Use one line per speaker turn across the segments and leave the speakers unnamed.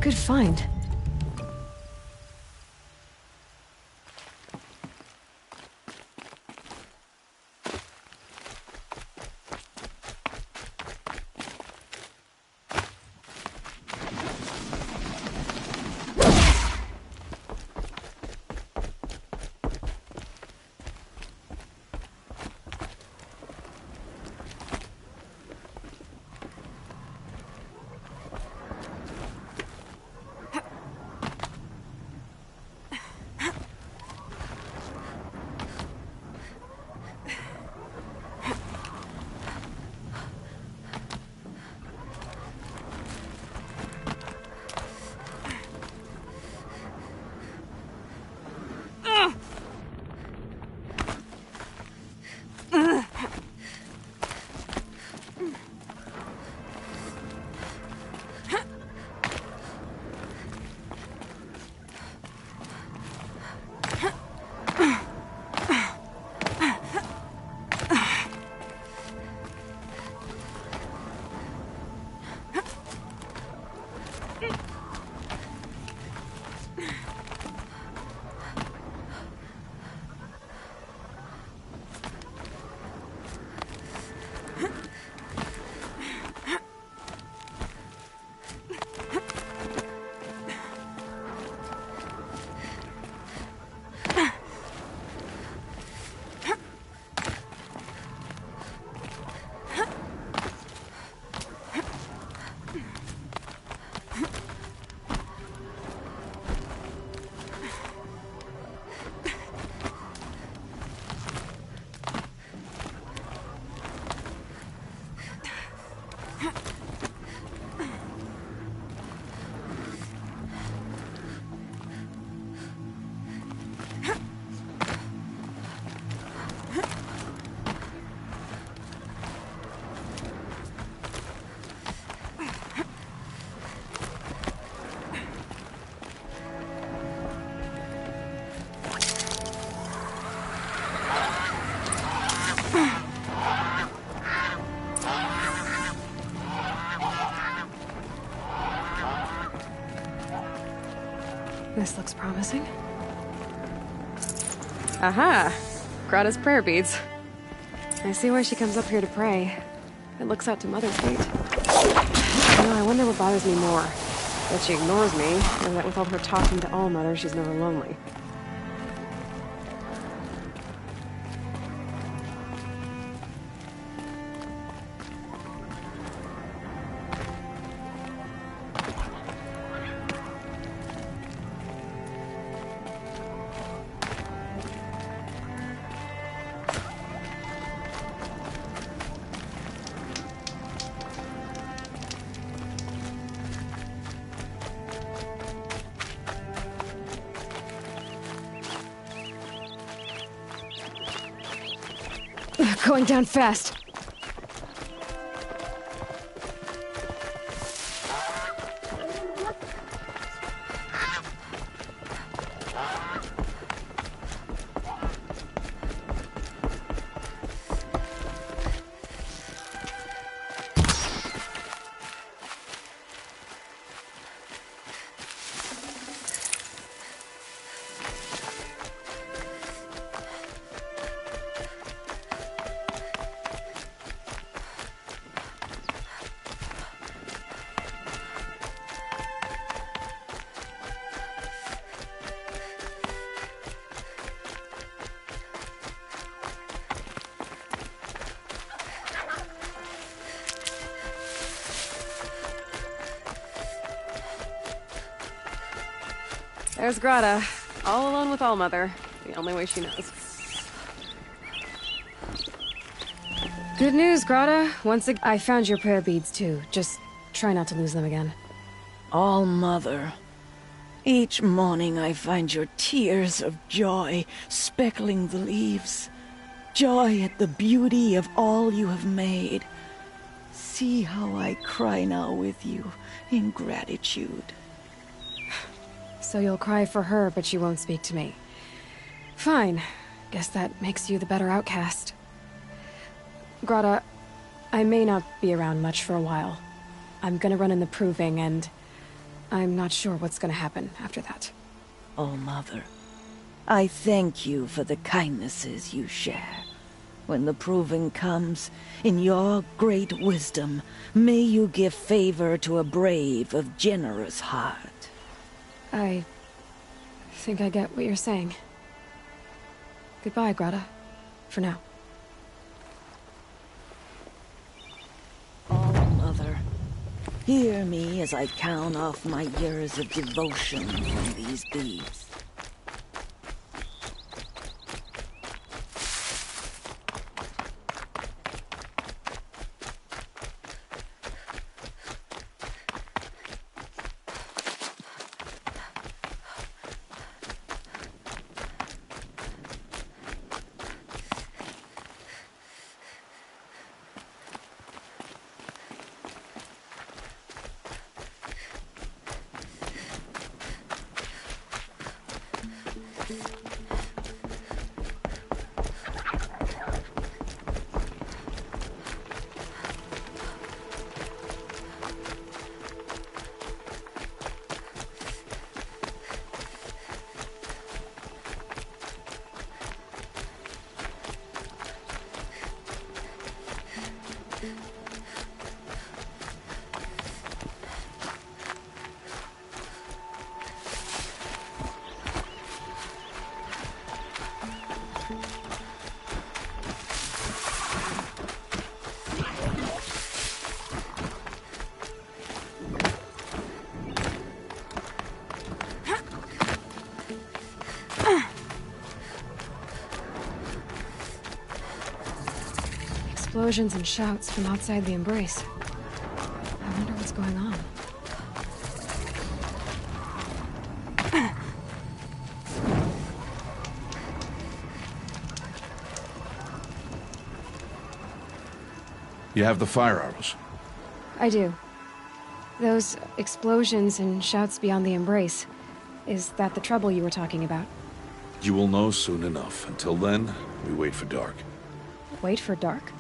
Good find. This looks promising. Aha! Grata's prayer beads. I see why she comes up here to pray. It looks out to Mother's gate. You know, I wonder what bothers me more. That she ignores me, or that with all her talking to All-Mother, she's never lonely. Going down fast. There's Grata, all alone with All-Mother, the only way she knows. Good news, Grata. Once again, I found your prayer beads too. Just try not to lose them again.
All-Mother. Each morning I find your tears of joy speckling the leaves. Joy at the beauty of all you have made. See how I cry now with you in gratitude.
So you'll cry for her, but you won't speak to me. Fine. Guess that makes you the better outcast. Grata, I may not be around much for a while. I'm gonna run in the proving, and I'm not sure what's gonna happen after that.
Oh, Mother, I thank you for the kindnesses you share. When the proving comes, in your great wisdom, may you give favor to a brave of generous heart.
I think I get what you're saying. Goodbye, Grata. For now.
Oh, Mother, hear me as I count off my years of devotion from these beads.
Explosions and shouts from outside the Embrace. I wonder what's going on.
You have the fire arrows.
I do. Those explosions and shouts beyond the Embrace. Is that the trouble you were talking about?
You will know soon enough. Until then, we wait for dark.
Wait for dark?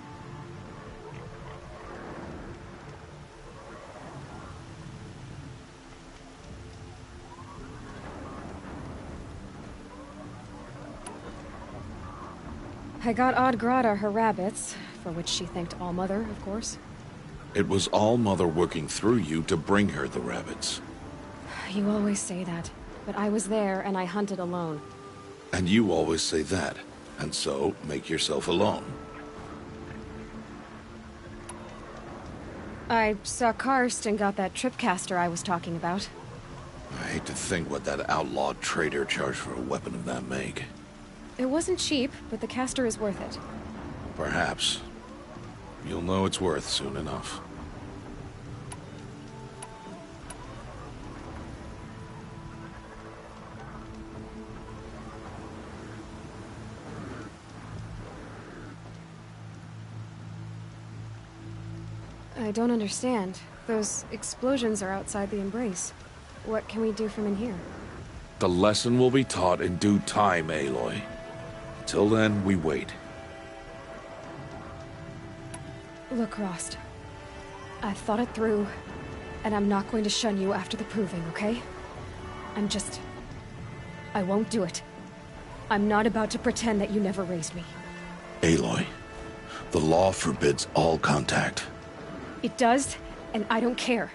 I got Odd Grata her rabbits, for which she thanked All-Mother, of course.
It was All-Mother working through you to bring her the rabbits.
You always say that, but I was there and I hunted alone.
And you always say that, and so make yourself alone.
I saw Karst and got that tripcaster I was talking about.
I hate to think what that outlawed trader charged for a weapon of that make.
It wasn't cheap, but the caster is worth it.
Perhaps. You'll know it's worth soon enough.
I don't understand. Those explosions are outside the Embrace. What can we do from in here?
The lesson will be taught in due time, Aloy. Till then, we wait.
Look, Rost. I've thought it through, and I'm not going to shun you after the proving, okay? I won't do it. I'm not about to pretend that you never raised me.
Aloy, the law forbids all contact.
It does, and I don't care.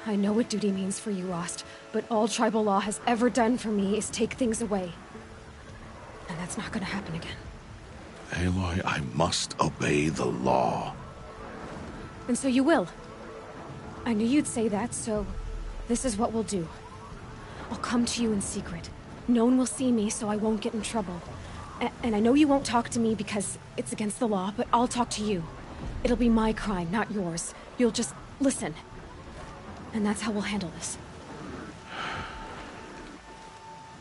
I know what duty means for you, Rost, but all tribal law has ever done for me is take things away. And that's not gonna happen again.
Aloy, I must obey the law.
And so you will. I knew you'd say that, so this is what we'll do. I'll come to you in secret. No one will see me, so I won't get in trouble. And I know you won't talk to me because it's against the law, but I'll talk to you. It'll be my crime, not yours. You'll just listen. And that's how we'll handle this.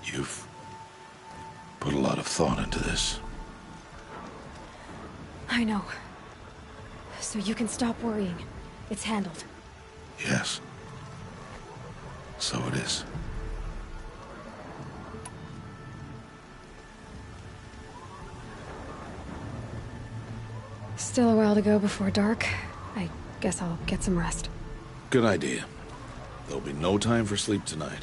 You've put a lot of thought into this.
I know. So you can stop worrying. It's handled.
Yes. So it is.
Still a while to go before dark. I guess I'll get some rest.
Good idea. There'll be no time for sleep tonight.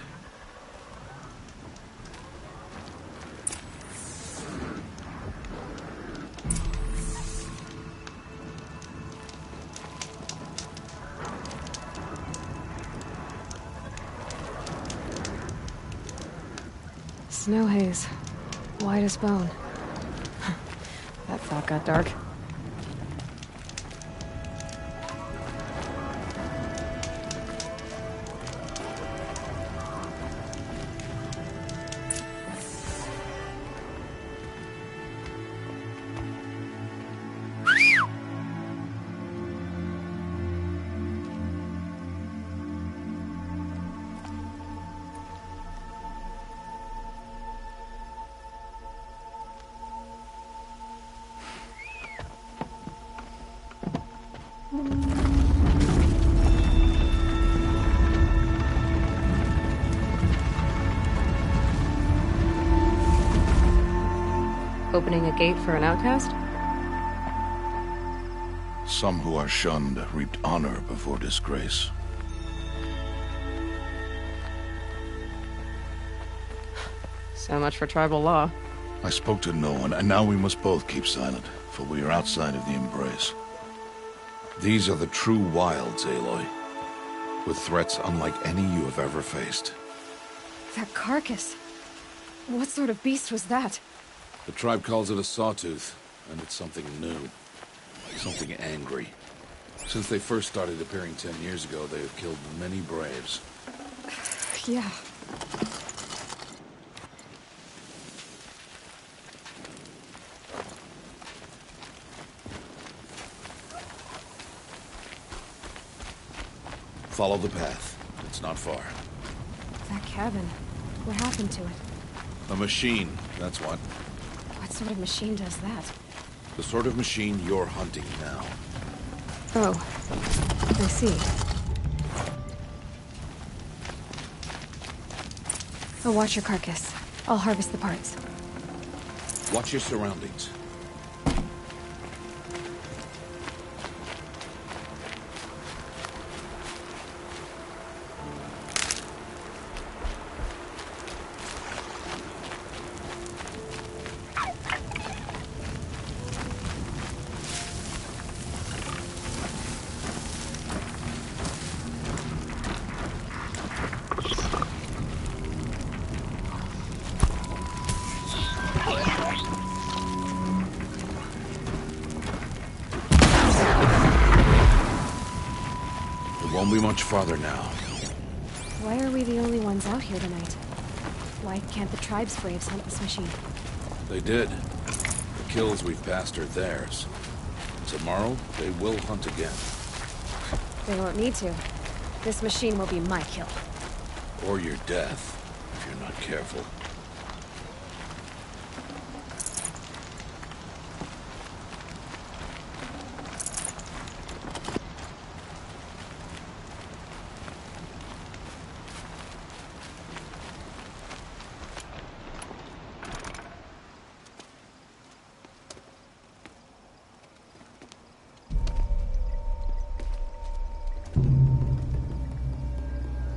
Snow haze. White as bone. That thought got dark. Opening a gate for an outcast?
Some who are shunned reaped honor before disgrace.
So much for tribal law.
I spoke to no one, and now we must both keep silent, for we are outside of the embrace. These are the true wilds, Aloy, with threats unlike any you have ever faced.
That carcass. What sort of beast was that?
The tribe calls it a sawtooth, and it's something new. Something angry. Since they first started appearing 10 years ago, they have killed many braves.
Yeah.
Follow the path. It's not far.
That cabin. What happened to it?
A machine, that's what.
What sort of machine does that?
The sort of machine you're hunting now.
Oh. I see. I'll watch your carcass. I'll harvest the parts.
Watch your surroundings. Won't be much farther now.
Why are we the only ones out here tonight? Why can't the tribe's braves hunt this machine?
They did. The kills we've passed are theirs. Tomorrow, they will hunt again.
They won't need to. This machine will be my kill.
Or your death, if you're not careful.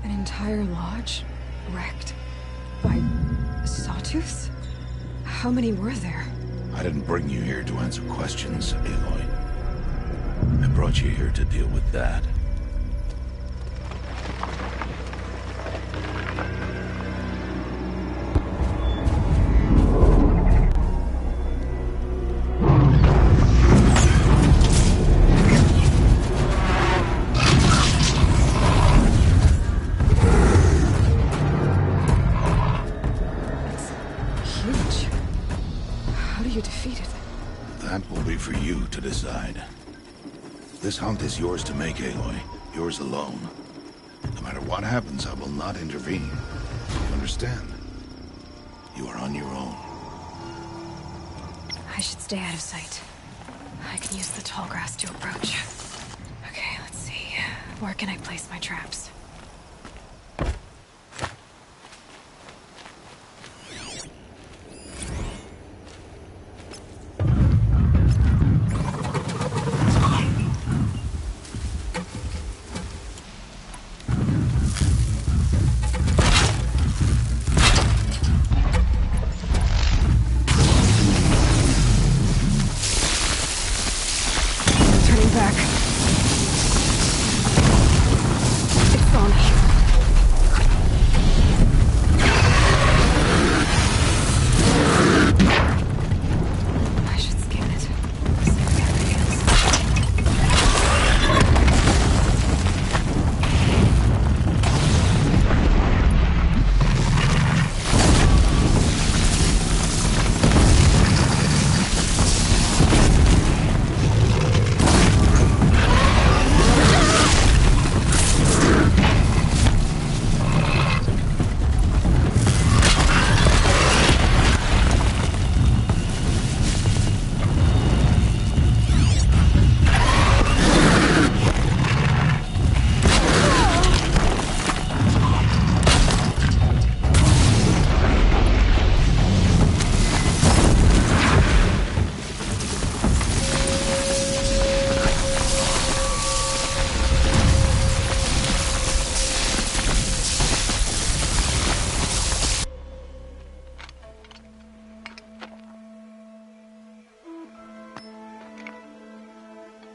Entire lodge wrecked by sawtooths? How many were there?
I didn't bring you here to answer questions, Aloy. I brought you here to deal with that. That will be for you to decide. This hunt is yours to make, Aloy. Yours alone. No matter what happens, I will not intervene. You understand? You are on your own.
I should stay out of sight. I can use the tall grass to approach. Okay, let's see. Where can I place my traps?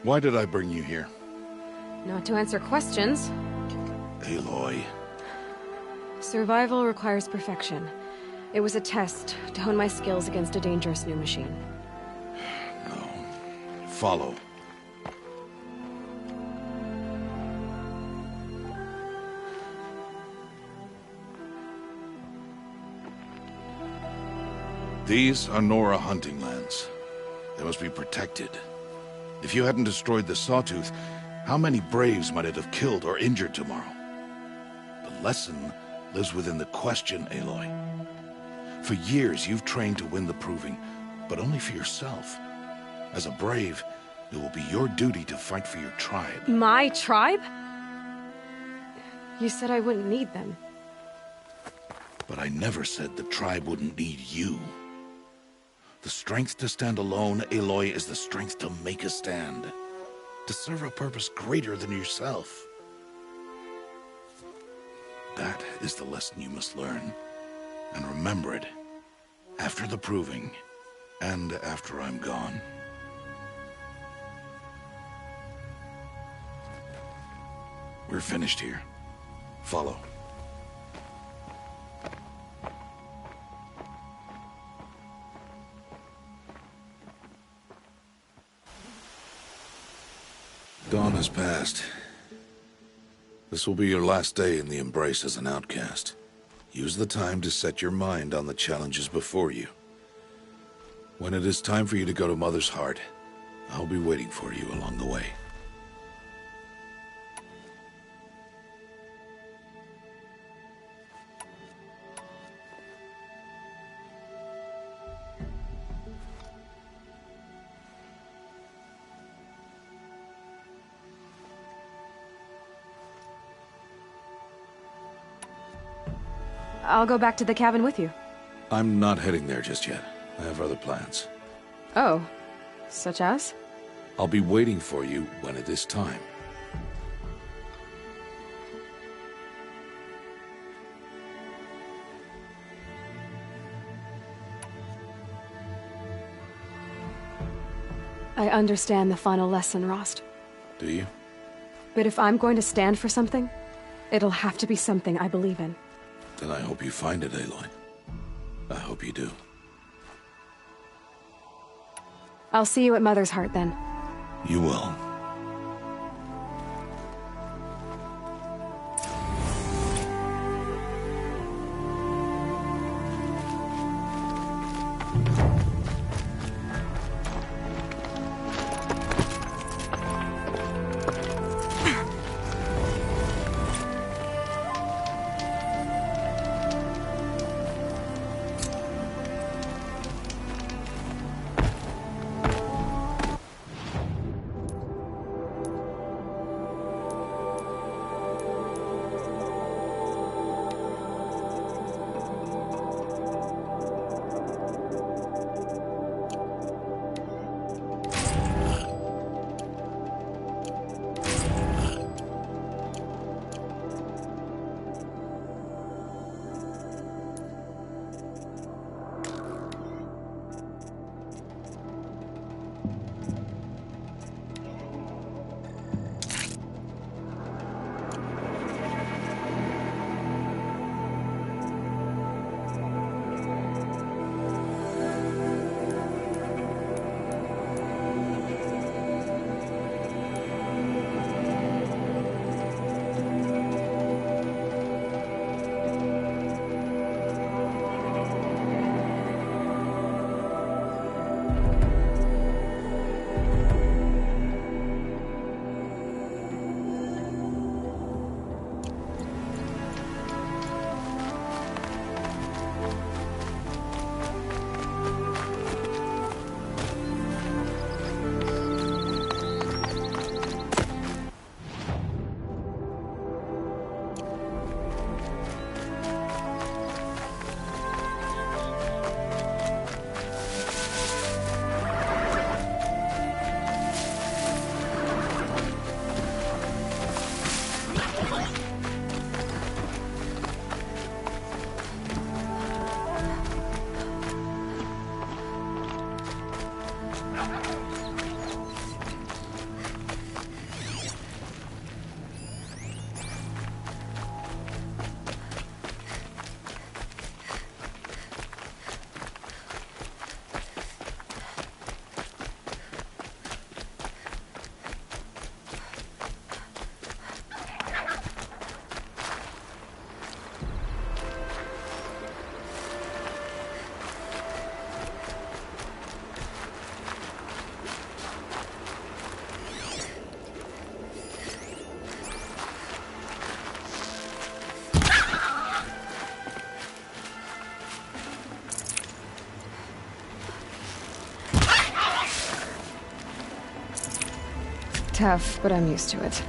Why did I bring you here?
Not to answer questions.
Aloy.
Survival requires perfection. It was a test to hone my skills against a dangerous new machine.
No. Follow. These are Nora hunting lands. They must be protected. If you hadn't destroyed the Sawtooth, how many Braves might it have killed or injured tomorrow? The lesson lives within the question, Aloy. For years, you've trained to win the Proving, but only for yourself. As a Brave, it will be your duty to fight for your tribe.
My tribe? You said I wouldn't need them.
But I never said the tribe wouldn't need you. The strength to stand alone, Aloy, is the strength to make a stand. To serve a purpose greater than yourself. That is the lesson you must learn. And remember it. After the Proving. And after I'm gone. We're finished here. Follow. Dawn has passed. This will be your last day in the Embrace as an outcast. Use the time to set your mind on the challenges before you. When it is time for you to go to Mother's Heart, I'll be waiting for you along the way.
I'll go back to the cabin with you.
I'm not heading there just yet. I have other plans.
Oh, such as?
I'll be waiting for you when it is time.
I understand the final lesson, Rost.
Do you?
But if I'm going to stand for something, it'll have to be something I believe in.
Then I hope you find it, Aloy. I hope you do.
I'll see you at Mother's Heart, then.
You will.
tough, but I'm used to it.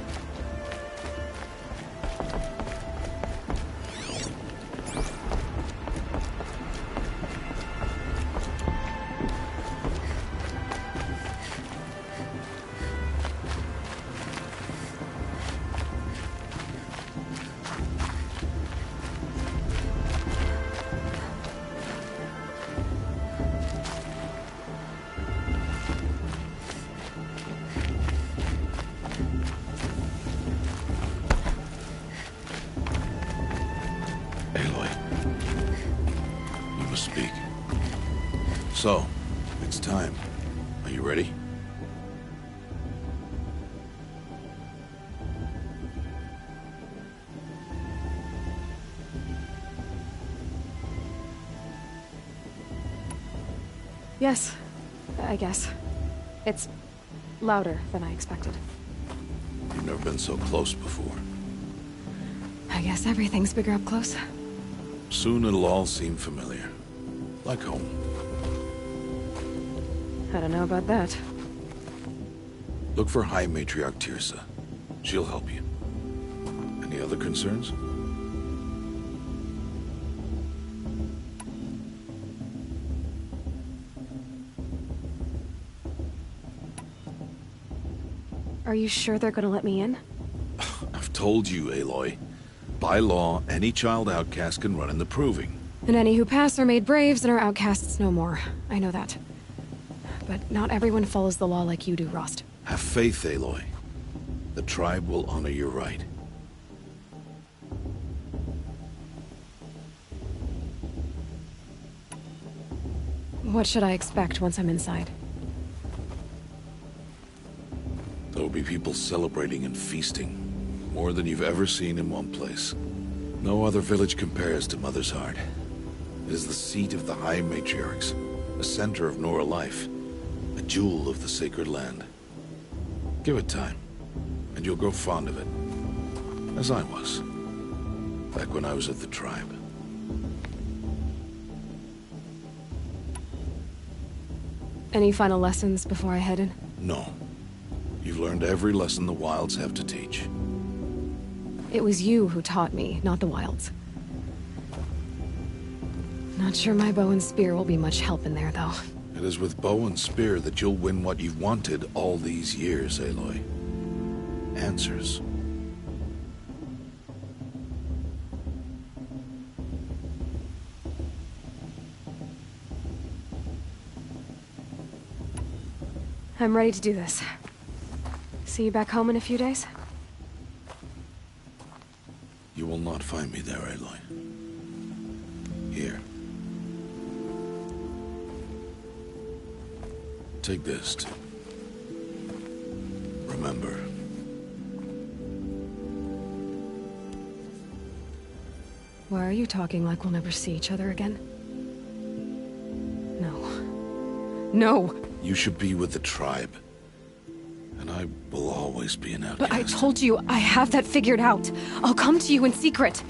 So, it's time. Are you ready?
Yes, I guess. It's louder than I expected.
You've never been so close before.
I guess everything's bigger up close.
Soon it'll all seem familiar. Like home.
I don't know about that.
Look for High Matriarch Teersa. She'll help you. Any other concerns?
Are you sure they're gonna let me in?
I've told you, Aloy. By law, any child outcast can run in the Proving.
And any who pass are made braves and are outcasts no more. I know that. But not everyone follows the law like you do, Rost.
Have faith, Aloy. The tribe will honor your right.
What should I expect once I'm inside?
There will be people celebrating and feasting. More than you've ever seen in one place. No other village compares to Mother's Heart. It is the seat of the High Matriarchs, a center of Nora life, a jewel of the sacred land. Give it time, and you'll grow fond of it. As I was, back when I was at the tribe.
Any final lessons before I head in?
No. You've learned every lesson the Wilds have to teach.
It was you who taught me, not the Wilds. Not sure my bow and spear will be much help in there, though.
It is with bow and spear that you'll win what you've wanted all these years, Aloy. Answers.
I'm ready to do this. See you back home in a few days?
You will not find me there, Aloy. Here. Take this to remember.
Why are you talking like we'll never see each other again? No. No!
You should be with the tribe. And I will always be an outcast.
But I told you, I have that figured out. I'll come to you in secret.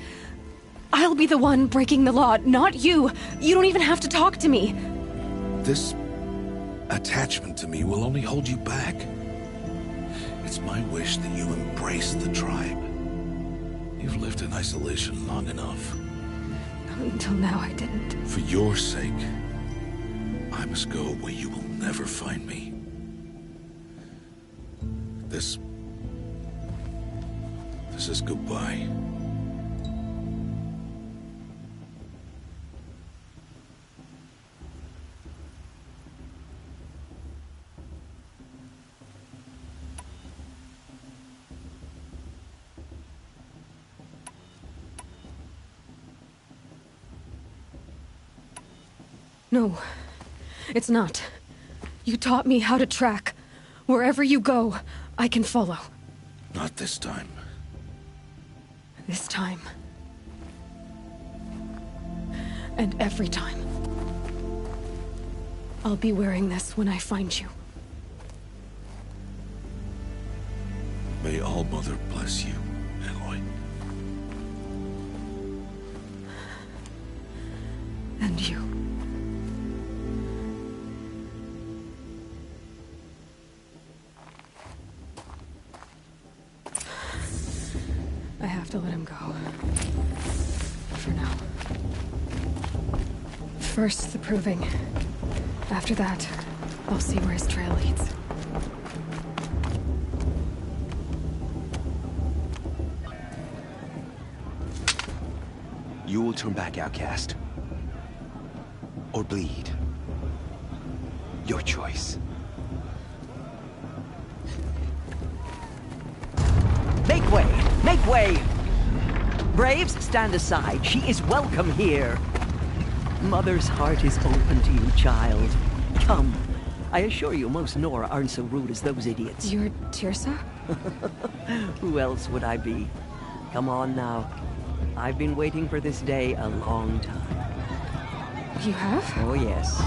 I'll be the one breaking the law, not you. You don't even have to talk to me.
This attachment to me will only hold you back. It's my wish that you embrace the tribe. You've lived in isolation long enough.
Until now, I didn't.
For your sake, I must go where you will never find me. This is goodbye.
No, it's not. You taught me how to track. Wherever you go, I can follow.
Not this time.
This time. And every time. I'll be wearing this when I find you.
May All-Mother bless you, Aloy.
And you. have to let him go. For now. First, the proving. After that, I'll see where his trail leads.
You will turn back, outcast. Or bleed. Your choice.
Make way! Make way! Braves, stand aside. She is welcome here. Mother's heart is open to you, child. Come. I assure you, most Nora aren't so rude as those idiots.
You're Teersa?
Who else would I be? Come on now. I've been waiting for this day a long time.
You have?
Oh, yes.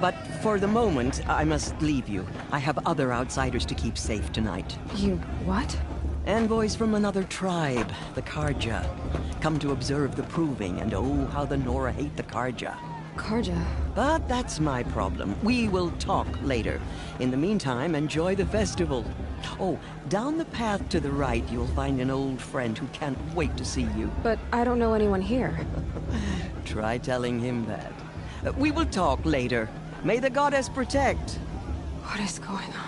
But for the moment, I must leave you. I have other outsiders to keep safe tonight.
You what?
Envoys from another tribe, the Carja. Come to observe the proving, and oh, how the Nora hate the Carja.
Carja?
But that's my problem. We will talk later. In the meantime, enjoy the festival. Oh, down the path to the right, you'll find an old friend who can't wait to see you.
But I don't know anyone here.
Try telling him that. We will talk later. May the goddess protect.
What is going on?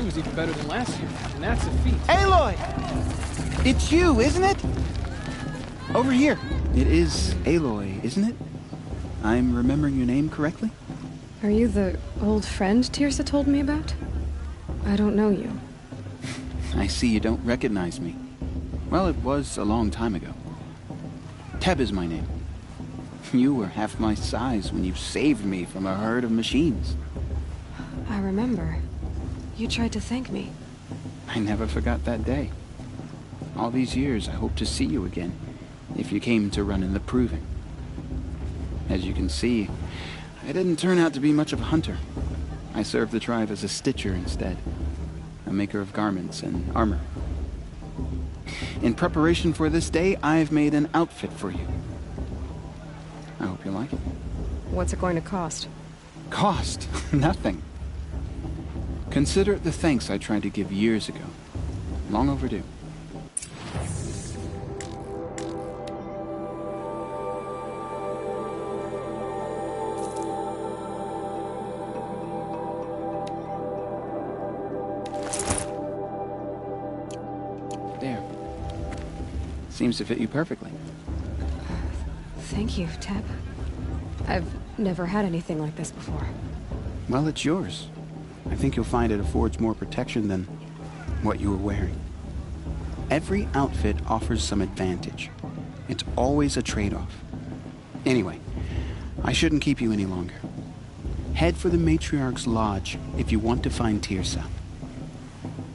Was even better than last year, and that's a feat.
Aloy! It's you, isn't it? Over here. It is Aloy, isn't it? I'm remembering your name correctly?
Are you the old friend Teersa told me about? I don't know you.
I see you don't recognize me. Well, it was a long time ago. Teb is my name. You were half my size when you saved me from a herd of machines.
I remember. You tried to thank me.
I never forgot that day. All these years, I hope to see you again, if you came to run in the proving. As you can see, I didn't turn out to be much of a hunter. I served the tribe as a stitcher instead, a maker of garments and armor. In preparation for this day, I've made an outfit for you. I hope you like it.
What's it going to cost?
Cost? Nothing. Consider it the thanks I tried to give years ago. Long overdue. There. Seems to fit you perfectly.
Thank you, Teb. I've never had anything like this before.
Well, it's yours. I think you'll find it affords more protection than what you were wearing. Every outfit offers some advantage. It's always a trade-off. Anyway, I shouldn't keep you any longer. Head for the Matriarch's Lodge if you want to find Teersa.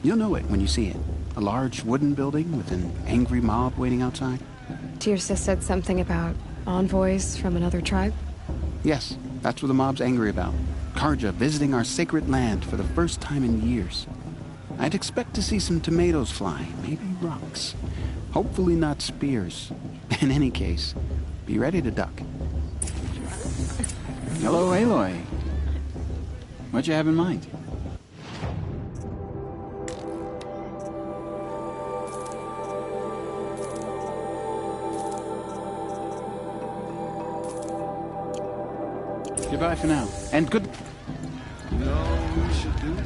You'll know it when you see it. A large wooden building with an angry mob waiting outside.
Teersa said something about envoys from another tribe?
Yes, that's what the mob's angry about. Carja visiting our sacred land for the first time in years. I'd expect to see some tomatoes fly, maybe rocks. Hopefully not spears. In any case, be ready to duck. Hello, Aloy. What you have in mind? Goodbye for now. And good...
You know what we should do?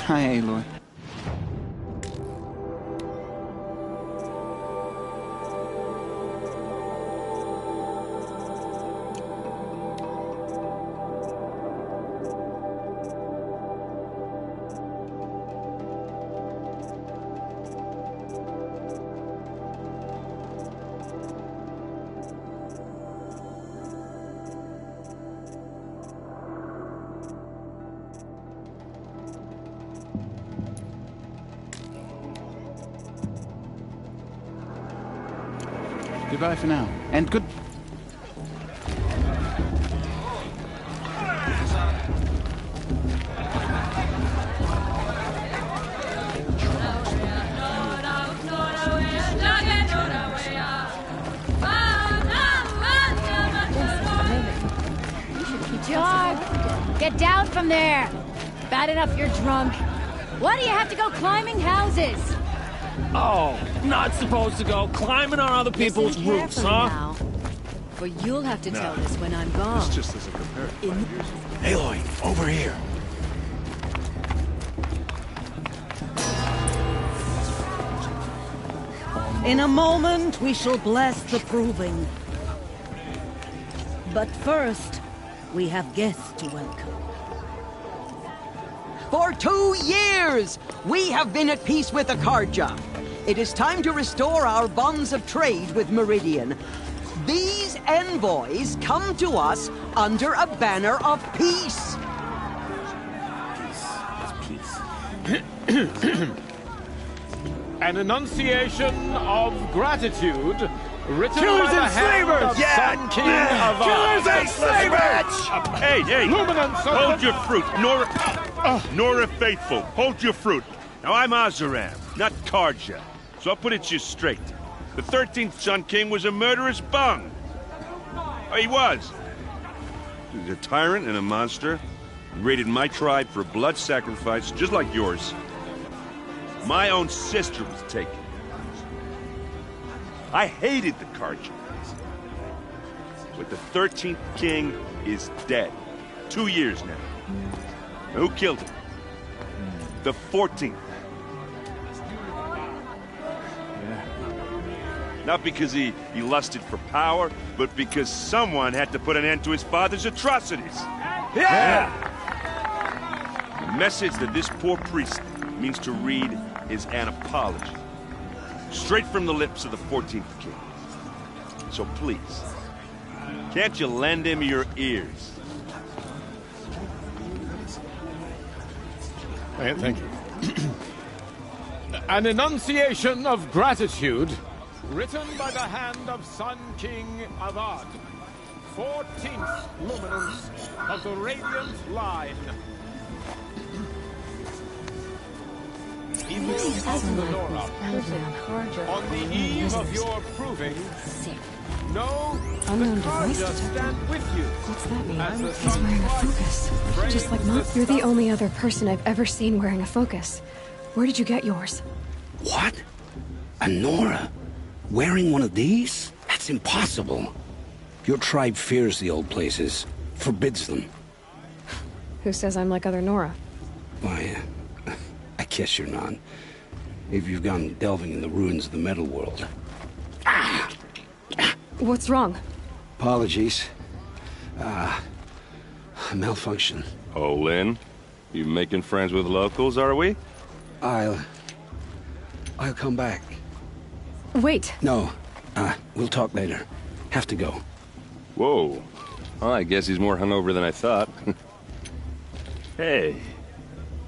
Hi, Aloy. Goodbye for now. And good...
Dog, get down from there. Bad enough you're drunk. Why do you have to go climbing houses?
Oh, not supposed to go climbing on other people's
Listen
roofs,
carefully
huh?
now, for you'll have to tell this when I'm gone.
This just doesn't compare to 5 years ago.
Aloy, over here.
In a moment, we shall bless the proving. But first, we have guests to welcome.
For 2 years, we have been at peace with the Carja. It is time to restore our bonds of trade with Meridian. These envoys come to us under a banner of peace.
An enunciation of gratitude written
Killers
by the
and
hand
slavers!
of Sun King of
Killers and slavers!
Hey, hey!
Luminance of
Hold
the-
your fruit, Nora Faithful. Hold your fruit. Now I'm Oseram, not Carja, so I'll put it just straight. The 13th Sun King was a murderous bung. Oh, he was. He was a tyrant and a monster. He raided my tribe for a blood sacrifice, just like yours. My own sister was taken. I hated the Carja. But the 13th king is dead. 2 years now. Now, who killed him? The 14th. Not because he lusted for power, but because someone had to put an end to his father's atrocities.
Yeah!
The message that this poor priest means to read is an apology. Straight from the lips of the 14th king. So please, can't you lend him your ears?
Thank you. An enunciation of gratitude written by the hand of Sun King Avad, 14th luminance of the Radiant Line. Evil of the Nora, on the eve of your proving, know
Unknown
the
device
Carja
detected.
stand with you.
What's that mean?
As the
He's wearing a focus. Just like Mom. You're the only other person I've ever seen wearing a focus. Where did you get yours?
What? A Nora? Wearing one of these? That's impossible. Your tribe fears the old places, forbids them.
Who says I'm like other Nora?
Why, I guess you're not. Maybe you've gone delving in the ruins of the metal world.
What's wrong?
Apologies. Malfunction.
Oh, Lynn, you making friends with locals, are we?
I'll come back.
Wait.
No, we'll talk later. Have to go.
Whoa. Well, I guess he's more hungover than I thought. Hey,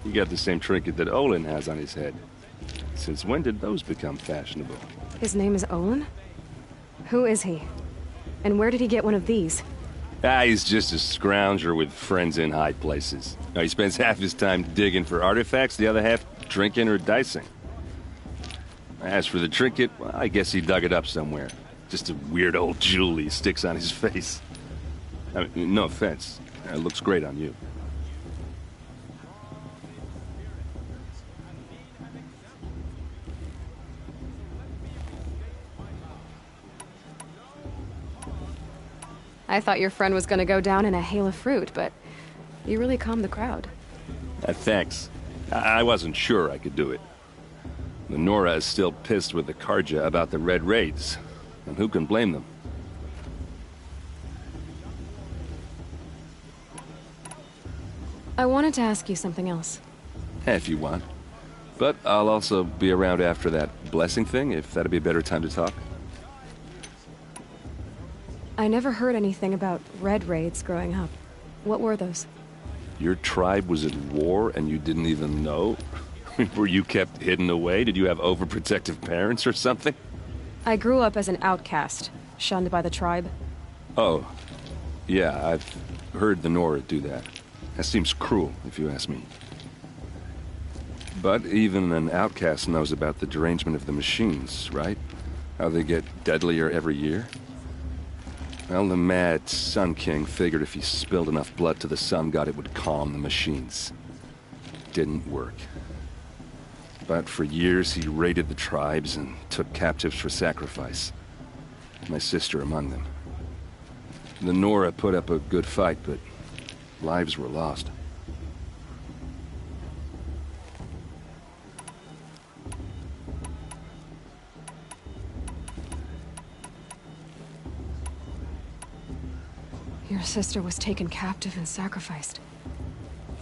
you got the same trinket that Olin has on his head. Since when did those become fashionable?
His name is Olin? Who is he? And where did he get one of these?
He's just a scrounger with friends in high places. Now, he spends half his time digging for artifacts, the other half drinking or dicing. As for the trinket, well, I guess he dug it up somewhere. Just a weird old jewel he sticks on his face. I mean, no offense. It looks great on you.
I thought your friend was gonna go down in a hail of fruit, but you really calmed the crowd.
Thanks. I wasn't sure I could do it. The Nora is still pissed with the Carja about the Red Raids, and who can blame them?
I wanted to ask you something else.
If you want. But I'll also be around after that blessing thing, if that'd be a better time to talk.
I never heard anything about Red Raids growing up. What were those?
Your tribe was at war and you didn't even know? Were you kept hidden away? Did you have overprotective parents or something?
I grew up as an outcast, shunned by the tribe.
Oh. Yeah, I've heard the Nora do that. That seems cruel, if you ask me. But even an outcast knows about the derangement of the machines, right? How they get deadlier every year? Well, the mad Sun King figured if he spilled enough blood to the Sun God, it would calm the machines. Didn't work. But for years, he raided the tribes and took captives for sacrifice. My sister among them. The Nora put up a good fight, but lives were lost.
Your sister was taken captive and sacrificed.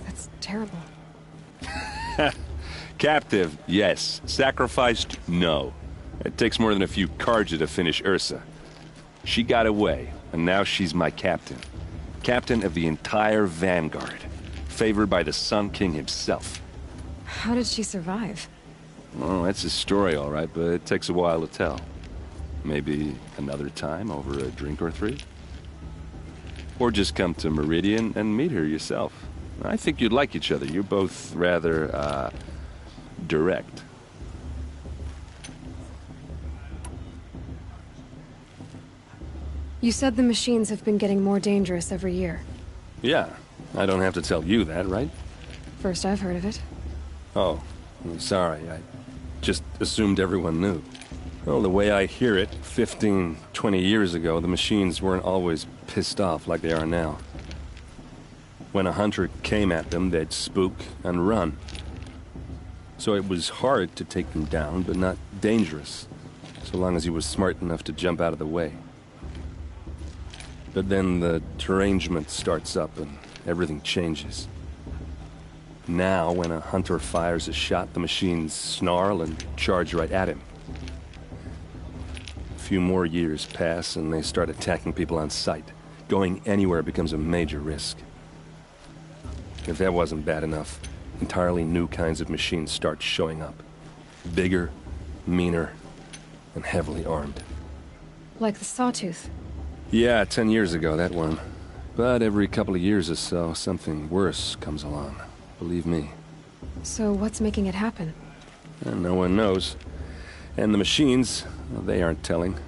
That's terrible.
Captive, yes. Sacrificed, no. It takes more than a few Carja to finish Ursa. She got away, and now she's my captain. Captain of the entire Vanguard. Favored by the Sun King himself.
How did she survive?
Oh, that's a story, all right, but it takes a while to tell. Maybe another time over a drink or three? Or just come to Meridian and meet her yourself. I think you'd like each other. You're both rather, direct.
You said the machines have been getting more dangerous every year.
Yeah, I don't have to tell you that, right?
First I've heard of it.
Oh, I'm sorry. I just assumed everyone knew. Well, the way I hear it, 15, 20 years ago, the machines weren't always pissed off like they are now. When a hunter came at them, they'd spook and run. So it was hard to take them down, but not dangerous, so long as he was smart enough to jump out of the way. But then the derangement starts up and everything changes. Now, when a hunter fires a shot, the machines snarl and charge right at him. A few more years pass and they start attacking people on sight. Going anywhere becomes a major risk. If that wasn't bad enough, entirely new kinds of machines start showing up. Bigger, meaner, and heavily armed.
Like the Sawtooth.
Yeah, 10 years ago, that one. But every couple of years or so, something worse comes along. Believe me.
So what's making it happen?
And no one knows. And the machines, well, they aren't telling.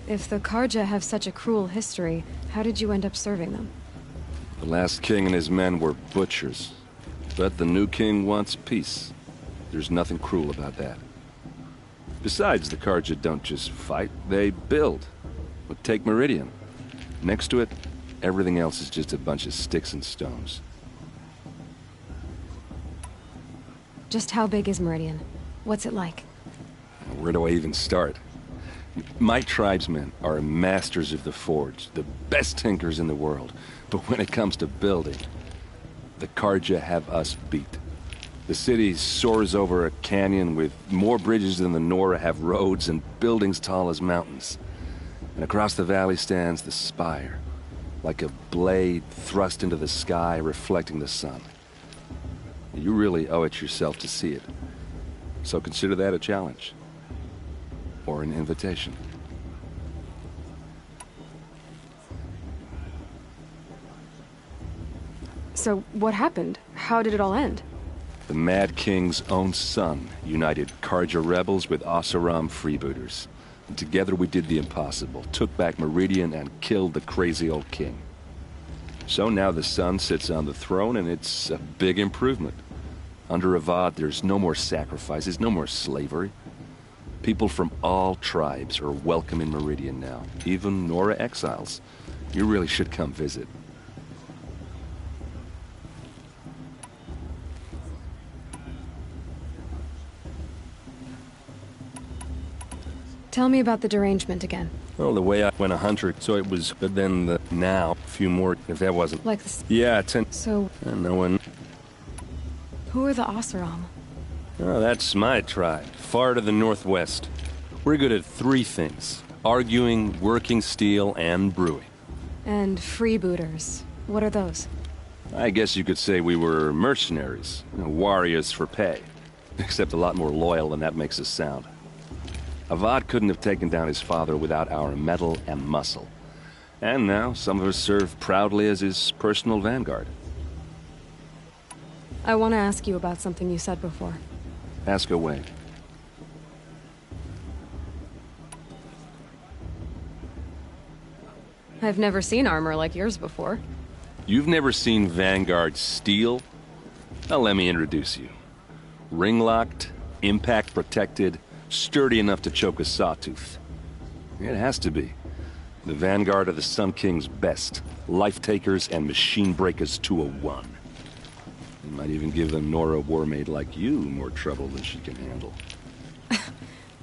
If the Carja have such a cruel history, how did you end up serving them?
The last king and his men were butchers. But the new king wants peace. There's nothing cruel about that. Besides, the Carja don't just fight, they build. But take Meridian. Next to it, everything else is just a bunch of sticks and stones.
Just how big is Meridian? What's it like?
Where do I even start? My tribesmen are masters of the forge, the best tinkers in the world. But when it comes to building, the Carja have us beat. The city soars over a canyon with more bridges than the Nora have roads and buildings tall as mountains. And across the valley stands the spire, like a blade thrust into the sky reflecting the sun. You really owe it yourself to see it. So consider that a challenge. Or an invitation.
So what happened? How did it all end?
The Mad King's own son united Carja rebels with Oseram freebooters. And together we did the impossible, took back Meridian and killed the crazy old king. So now the son sits on the throne and it's a big improvement. Under Avad there's no more sacrifices, no more slavery. People from all tribes are welcome in Meridian now, even Nora exiles. You really should come visit.
Tell me about the derangement again.
Well, the way I went a hunter, so it was, but then now, a few more, if that wasn't.
Like this.
Yeah, 10.
So.
No one.
Who are the Oseram?
Oh, that's my tribe, far to the northwest. We're good at three things. Arguing, working steel, and brewing.
And freebooters. What are those?
I guess you could say we were mercenaries, warriors for pay. except a lot more loyal than that makes us sound. Avad couldn't have taken down his father without our metal and muscle. And now some of us serve proudly as his personal vanguard.
I want to ask you about something you said before.
Ask away.
I've never seen armor like yours before.
You've never seen Vanguard steel? Now let me introduce you. Ring-locked, impact-protected, sturdy enough to choke a sawtooth. It has to be. The Vanguard of the Sun King's best. Life-takers and machine breakers to a one. It might even give a Nora Warmaid like you more trouble than she can handle.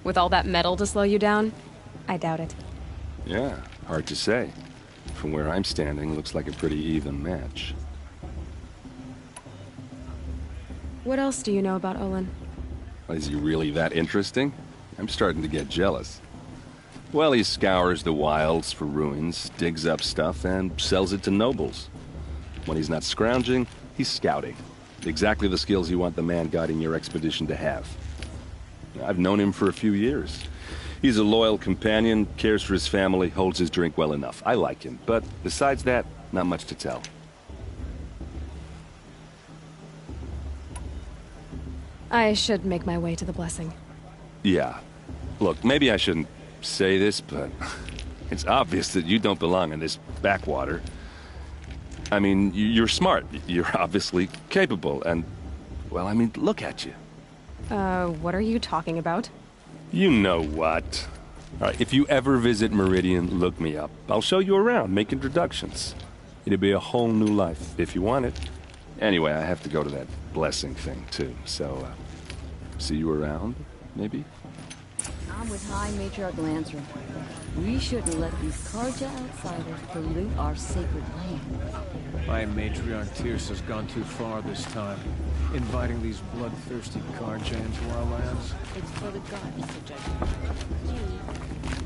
With all that metal to slow you down? I doubt it.
Yeah, hard to say. From where I'm standing, looks like a pretty even match.
What else do you know about Olin?
Is he really that interesting? I'm starting to get jealous. Well, he scours the wilds for ruins, digs up stuff, and sells it to nobles. When he's not scrounging, he's scouting. Exactly the skills you want the man guiding your expedition to have. I've known him for a few years. He's a loyal companion, cares for his family, holds his drink well enough. I like him, but besides that, not much to tell.
I should make my way to the blessing.
Yeah. Look, maybe I shouldn't say this, but it's obvious that you don't belong in this backwater. I mean, you're smart. You're obviously capable, and, well, I mean, look at you.
What are you talking about?
You know what. All right, if you ever visit Meridian, look me up. I'll show you around, make introductions. It'll be a whole new life, if you want it. Anyway, I have to go to that blessing thing, too, so, see you around, maybe?
I'm with High Matriarch Lansra. We shouldn't let these Carja outsiders pollute our sacred land.
My matriarch Tyr's has gone too far this time, inviting these bloodthirsty Carja into our lands.
It's for the gods to judge.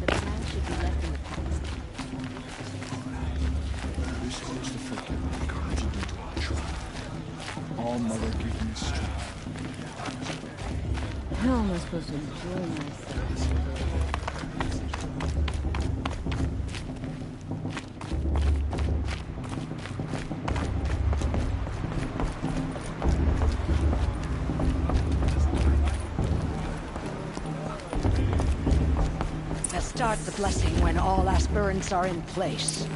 The past should be left in the past.
We're supposed to forgive the Carja into our tribe. All Mother give me strength.
How am I supposed to enjoy myself?
Let's start the blessing when all aspirants are in place.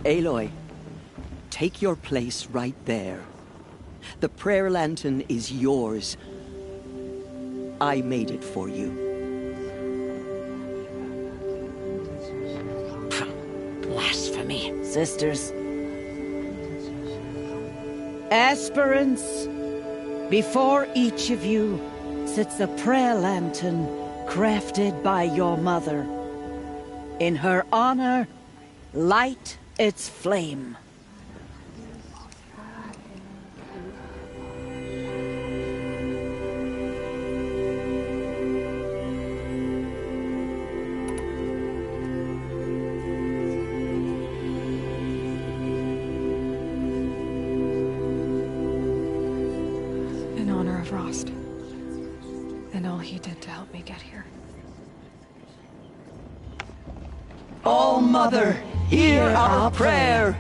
Aloy, take your place right there. The prayer lantern is yours. I made it for you.
Blasphemy. Sisters. Aspirants, before each of you sits a prayer lantern crafted by your mother. In her honor, light its flame.
In honor of Rost. And all he did to help me get here.
All Mother, hear our prayer.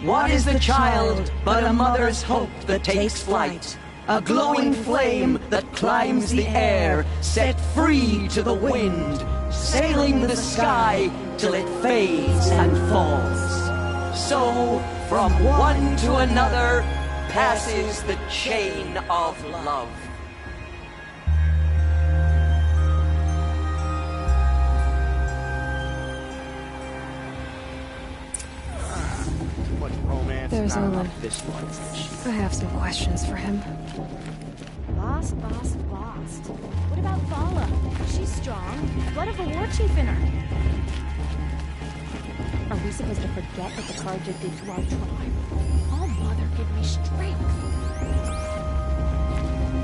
What is the child but a mother's hope that takes flight? A glowing flame that climbs the air, set free to the wind, sailing the sky till it fades and falls. So, from one to another, passes the chain of love.
There's Olin. I have some questions for him.
Boss. What about Vala? She's strong. Blood of a war chief in her. Are we supposed to forget what the Carja did to our tribe? All Mother give me strength.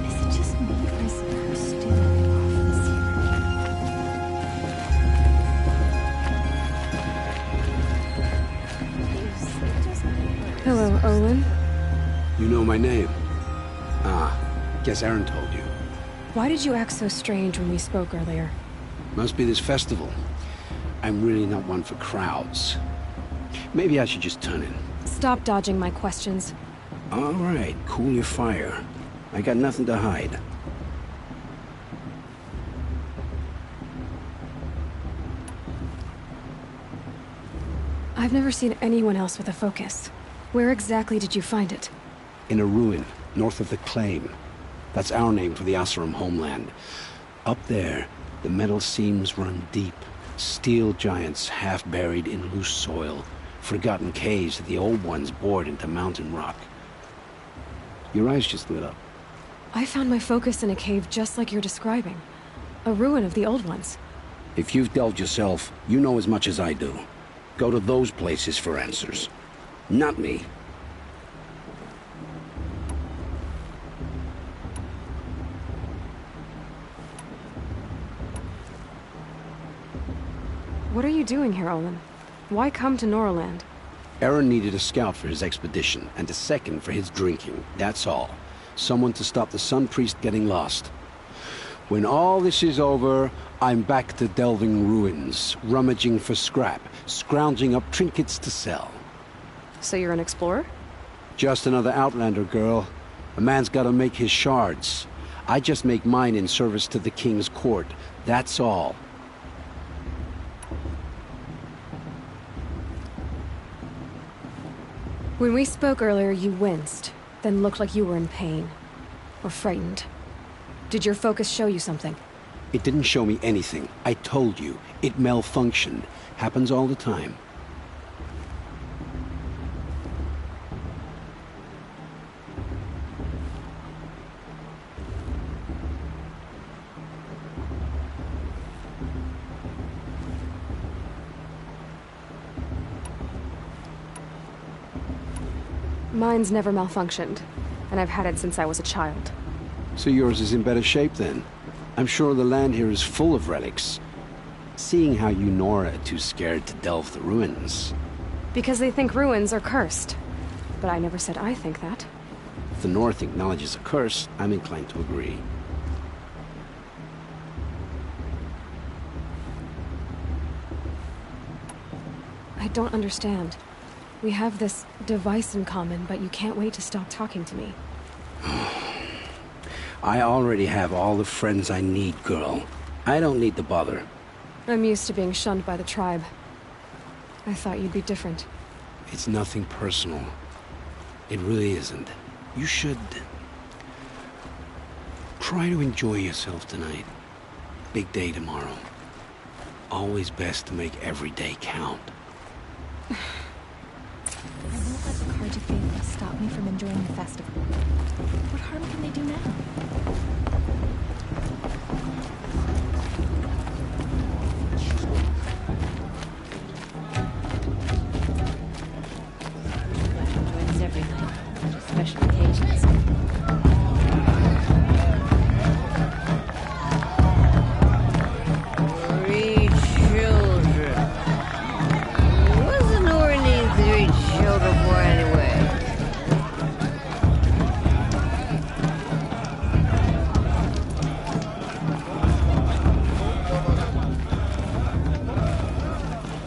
Is it just me, or is her standing off this year? Is it just
Hello, Olin.
You know my name? Ah, guess Aaron told you.
Why did you act so strange when we spoke earlier?
Must be this festival. I'm really not one for crowds. Maybe I should just turn in.
Stop dodging my questions.
All right, cool your fire. I got nothing to hide.
I've never seen anyone else with a focus. Where exactly did you find it?
In a ruin, north of the Claim. That's our name for the Oseram homeland. Up there, the metal seams run deep. Steel giants half buried in loose soil. Forgotten caves that the old ones bored into mountain rock. Your eyes just lit up.
I found my focus in a cave just like you're describing. A ruin of the old ones.
If you've delved yourself, you know as much as I do. Go to those places for answers. Not me.
What are you doing here, Olin? Why come to Norland?
Aaron needed a scout for his expedition, and a second for his drinking. That's all. Someone to stop the Sun Priest getting lost. When all this is over, I'm back to delving ruins, rummaging for scrap, scrounging up trinkets to sell.
So you're an explorer?
Just another Outlander, girl. A man's gotta make his shards. I just make mine in service to the King's court. That's all.
When we spoke earlier, you winced, then looked like you were in pain. Or frightened. Did your focus show you something?
It didn't show me anything. I told you. It malfunctioned. Happens all the time.
Mine's never malfunctioned, and I've had it since I was a child.
So yours is in better shape then? I'm sure the land here is full of relics. Seeing how you Nora are too scared to delve the ruins.
Because they think ruins are cursed. But I never said I think that.
If the North acknowledges a curse, I'm inclined to agree.
I don't understand. We have this device in common, but you can't wait to stop talking to me.
I already have all the friends I need, girl. I don't need the bother.
I'm used to being shunned by the tribe. I thought you'd be different.
It's nothing personal. It really isn't. You should... try to enjoy yourself tonight. Big day tomorrow. Always best to make every day count.
I won't let the Carja family stop me from enjoying the festival. What harm can they do now?
Joins every night, just special occasions.
Three children. What's Nora need three children for anyway?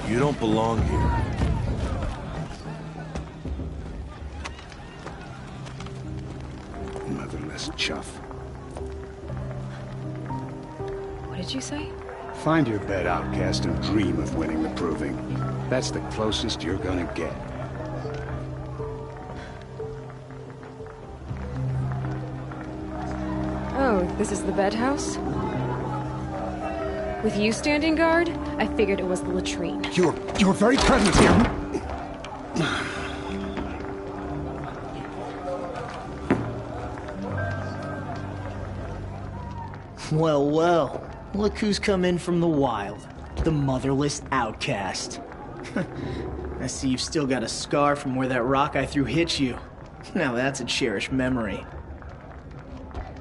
You don't belong here. Motherless chuff.
What did you say?
Find your bed, outcast, and dream of winning the proving. That's the closest you're gonna get.
Oh, this is the bed house? With you standing guard, I figured it was the latrine.
Your very presence here.
Well, well. Look who's come in from the wild. The motherless outcast. I see you've still got a scar from where that rock I threw hit you. Now that's a cherished memory.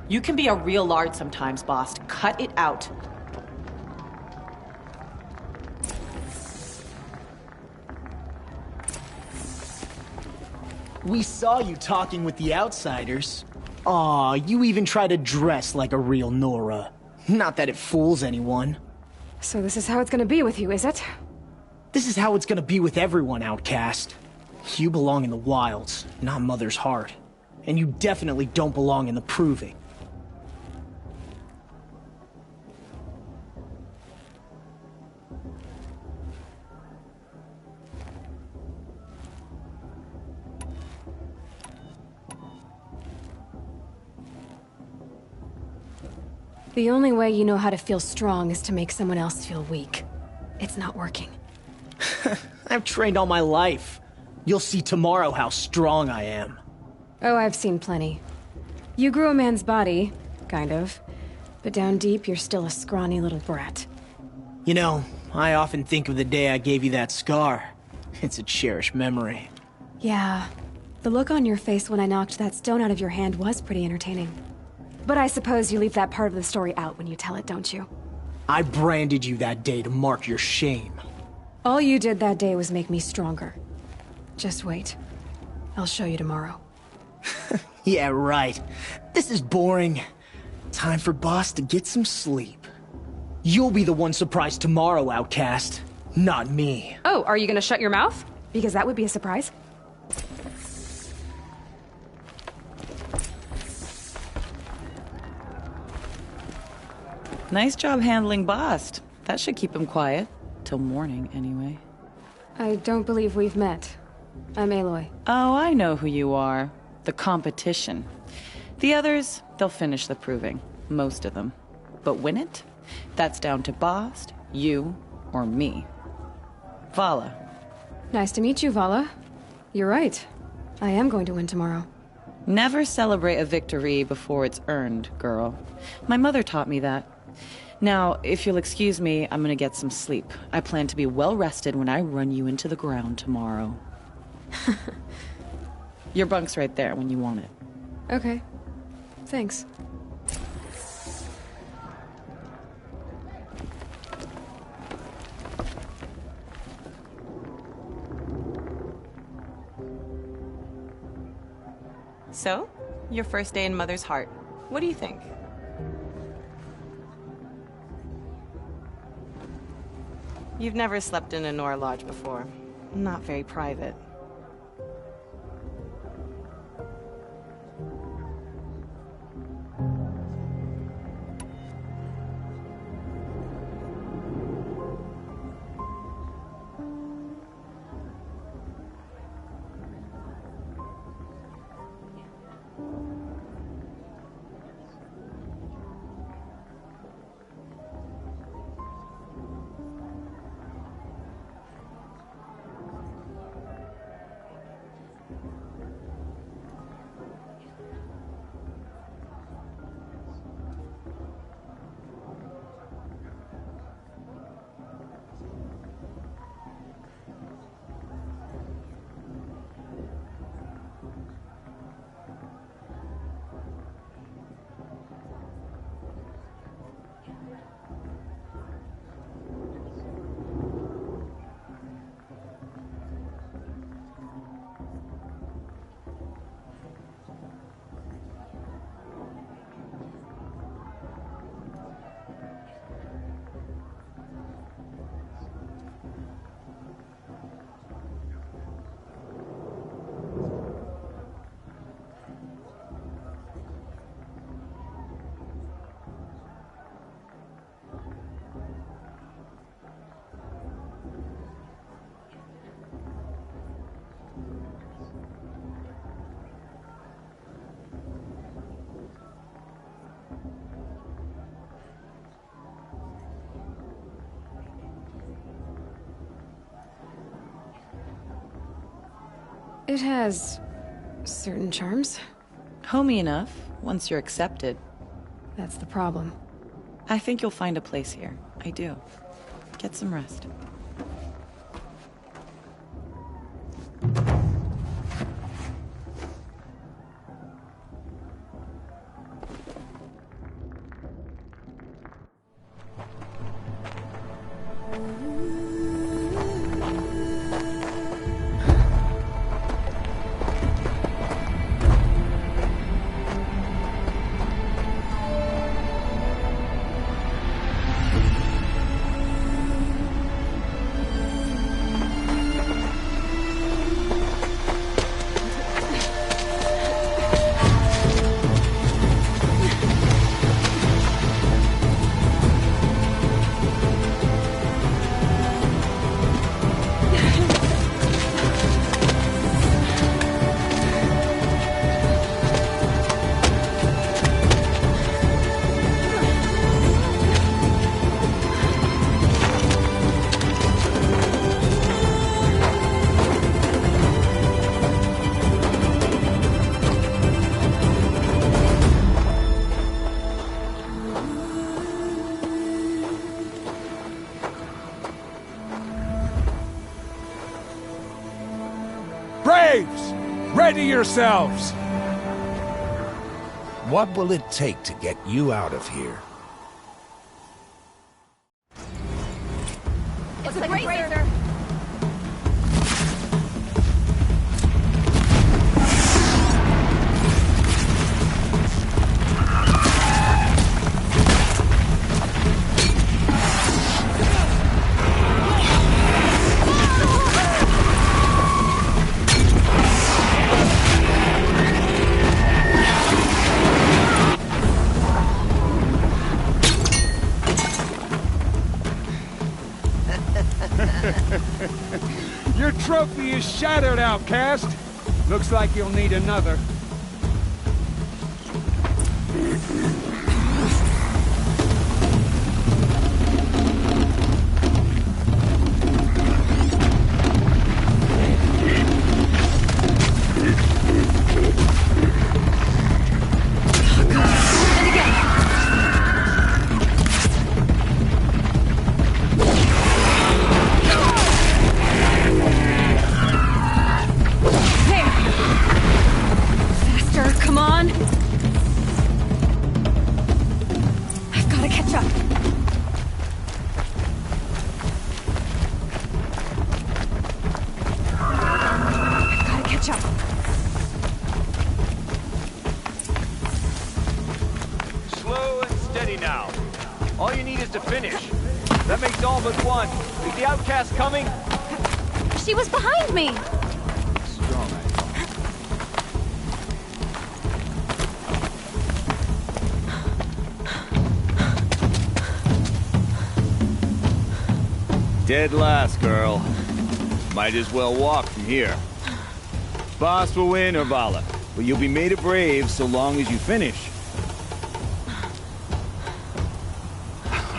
You can be a real lard sometimes, boss. Cut it out.
We saw you talking with the outsiders. Aw, you even try to dress like a real Nora. Not that it fools anyone.
So this is how it's gonna be with you, is it?
This is how it's gonna be with everyone, Outcast. You belong in the wilds, not Mother's heart. And you definitely don't belong in the Proving.
The only way you know how to feel strong is to make someone else feel weak. It's not working.
I've trained all my life. You'll see tomorrow how strong I am.
Oh, I've seen plenty. You grew a man's body, kind of. But down deep, you're still a scrawny little brat.
You know, I often think of the day I gave you that scar. It's a cherished memory.
Yeah. The look on your face when I knocked that stone out of your hand was pretty entertaining. But I suppose you leave that part of the story out when you tell it, don't you?
I branded you that day to mark your shame.
All you did that day was make me stronger. Just wait. I'll show you tomorrow.
Yeah, right. This is boring. Time for Boss to get some sleep. You'll be the one surprised tomorrow, Outcast. Not me.
Oh, are you gonna shut your mouth? Because that would be a surprise.
Nice job handling Bast. That should keep him quiet. Till morning, anyway.
I don't believe we've met. I'm Aloy.
Oh, I know who you are. The competition. The others, they'll finish the proving. Most of them. But win it? That's down to Bast, you, or me. Vala.
Nice to meet you, Vala. You're right. I am going to win tomorrow.
Never celebrate a victory before it's earned, girl. My mother taught me that. Now, if you'll excuse me, I'm gonna get some sleep. I plan to be well rested when I run you into the ground tomorrow. Your bunk's right there when you want it.
Okay. Thanks.
So, your first day in Mother's heart. What do you think? You've never slept in a Nora lodge before. Not very private.
It has certain charms.
Homey enough, once you're accepted.
That's the problem.
I think you'll find a place here. I do. Get some rest.
Ready yourselves!
What will it take to get you out of here?
It's a bracer.
Your trophy is shattered, outcast. Looks like you'll need another.
Slow and steady now. All you need is to finish. That makes all but one. Is the outcast coming?
She was behind me!
Strong. Dead last, girl. Might as well walk from here. Boss will win, Urvala, but you'll be made a brave so long as you finish.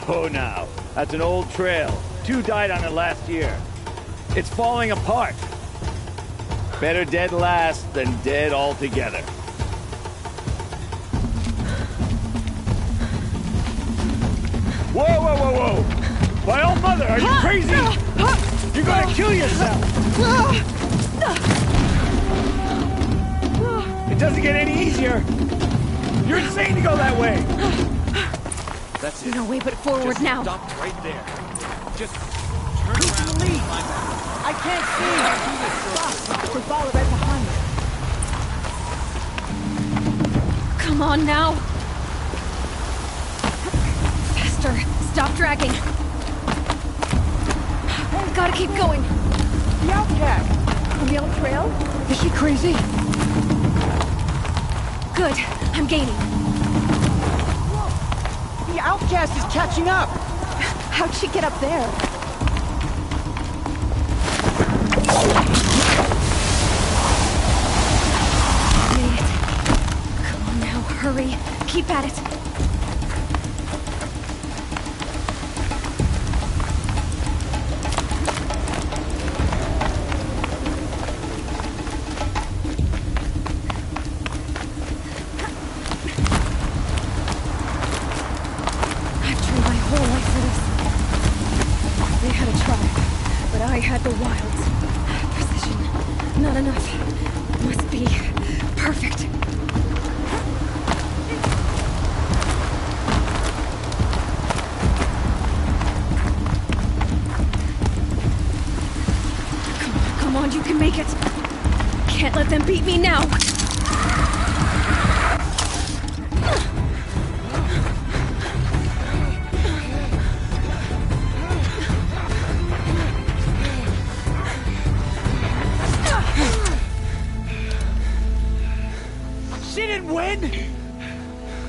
Oh, now, that's an old trail. 2 died on it last year. It's falling apart. Better dead last than dead altogether. Whoa, whoa, whoa, whoa! My old mother, are you crazy? You're gonna kill yourself! It doesn't get any easier! You're insane to go that way! That's it.
No way but forward
Just
now.
Stop right there. Just turn around. Leave.
I can't see! Stop! We're followed right behind.
Come on now. Faster. Stop dragging. Gotta keep going.
The outcast! On the old trail? Is she crazy?
Good. I'm gaining.
Whoa. The outcast is catching up!
How'd she get up there? Made it. Come on now, hurry. Keep at it. I had the wilds. Precision. Not enough. Must be perfect. Come on, you can make it. Can't let them beat me now.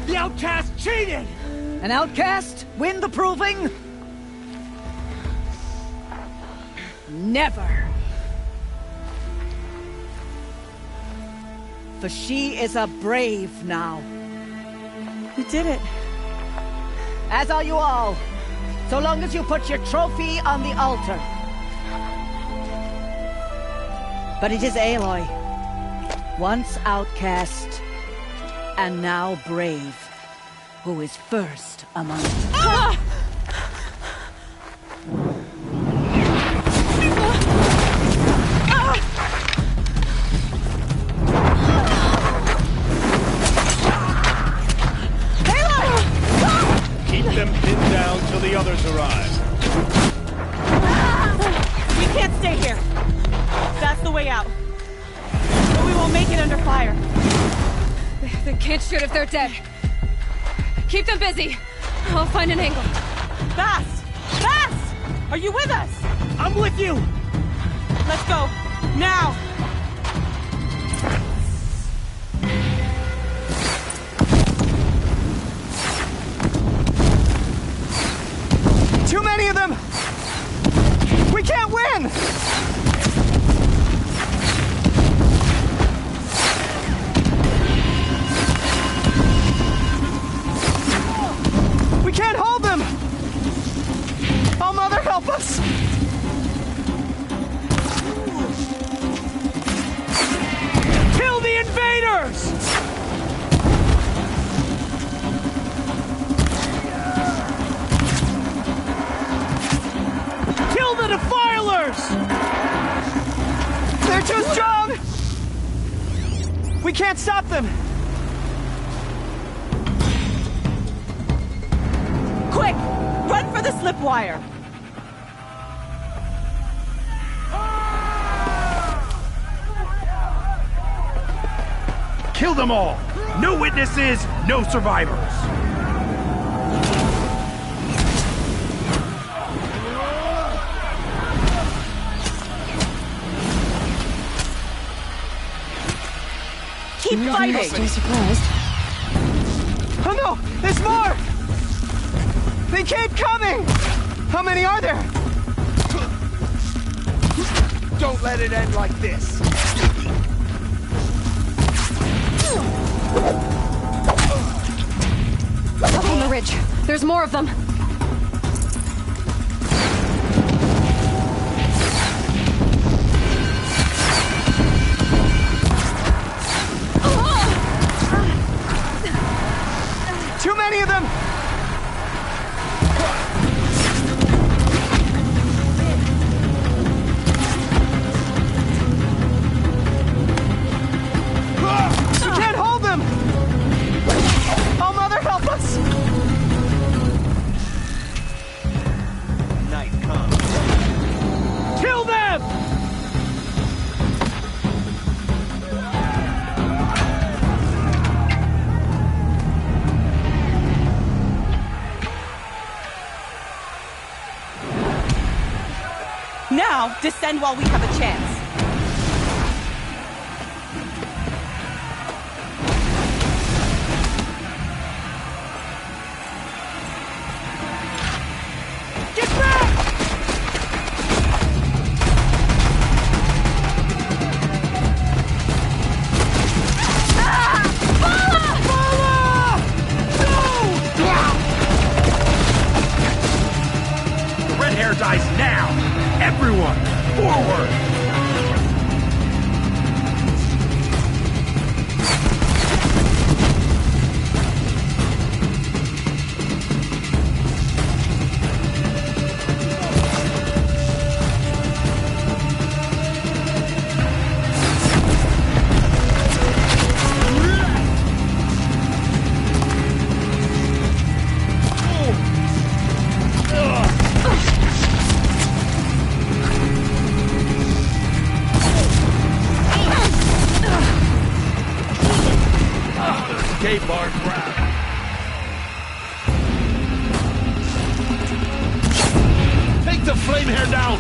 The outcast cheated! An outcast win the proving? Never. For she is a brave now.
You did it.
As are you all. So long as you put your trophy on the altar. But it is Aloy. Once outcast, and now brave, who is first among us.
Ah!
until the others arrive.
We can't stay here. That's the way out. But we won't make it under fire.
They can't shoot if they're dead. Keep them busy. I'll find an angle.
Fast! Fast! Are you with us?
I'm with you!
Let's go. Now!
Too many of them! We can't win! We can't hold them! Oh, Mother, help us! Kill the invaders! Kill the defilers! They're too strong! We can't stop them!
Quick! Run for the slip wire!
Kill them all! No witnesses, no survivors!
Keep fighting!
Stay surprised.
Oh no! There's more! They keep coming! How many are there?
Don't let it end like this!
Up on the ridge. There's more of them.
Too many of them! We can't hold them! Oh, Mother, help us!
Night comes. Kill them!
Now, descend while we have a chance.
Get back!
The red hair dies now! Everyone, forward! Escape our crowd.
Take the flame hair down!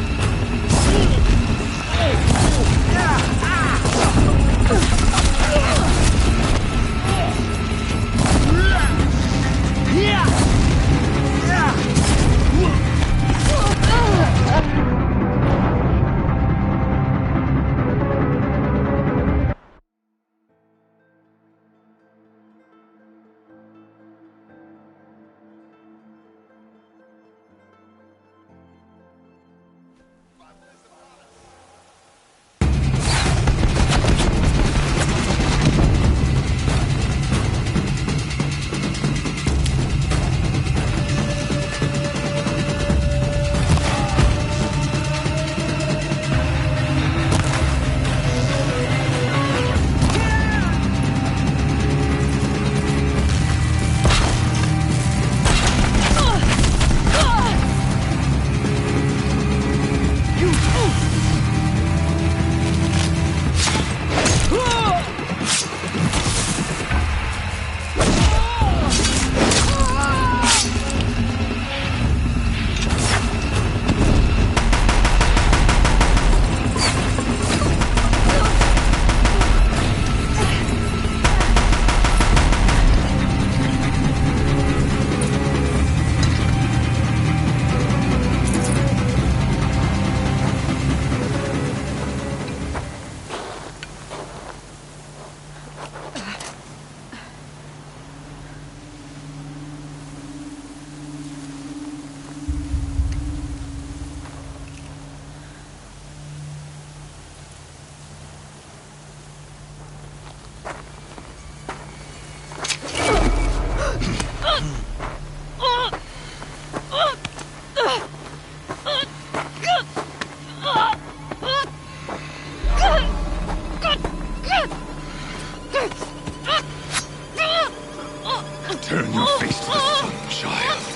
Turn your face to the sun, child.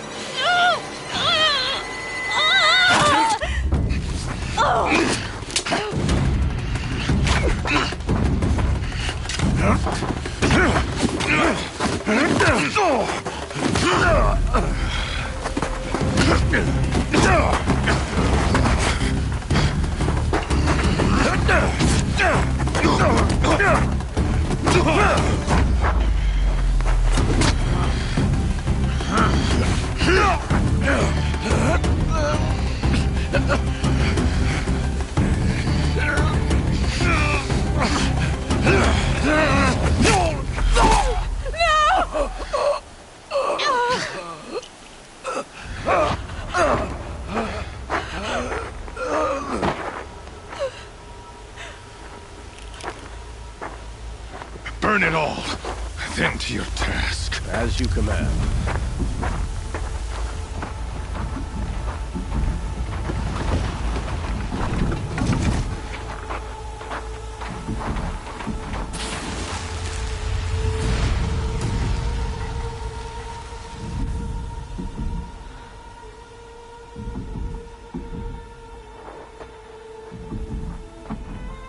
Burn it all, then to your task.
As you command.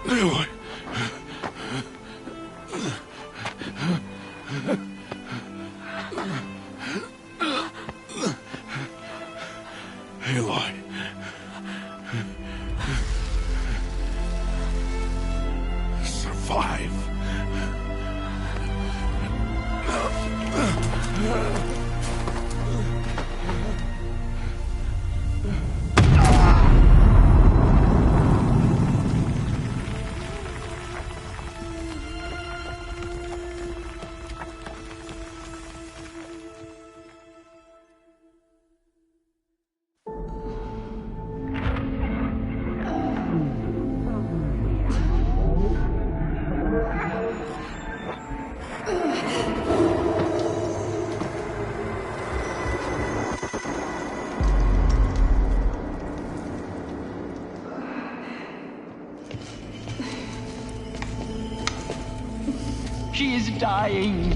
Aloy. Aloy. Survive.
She is dying.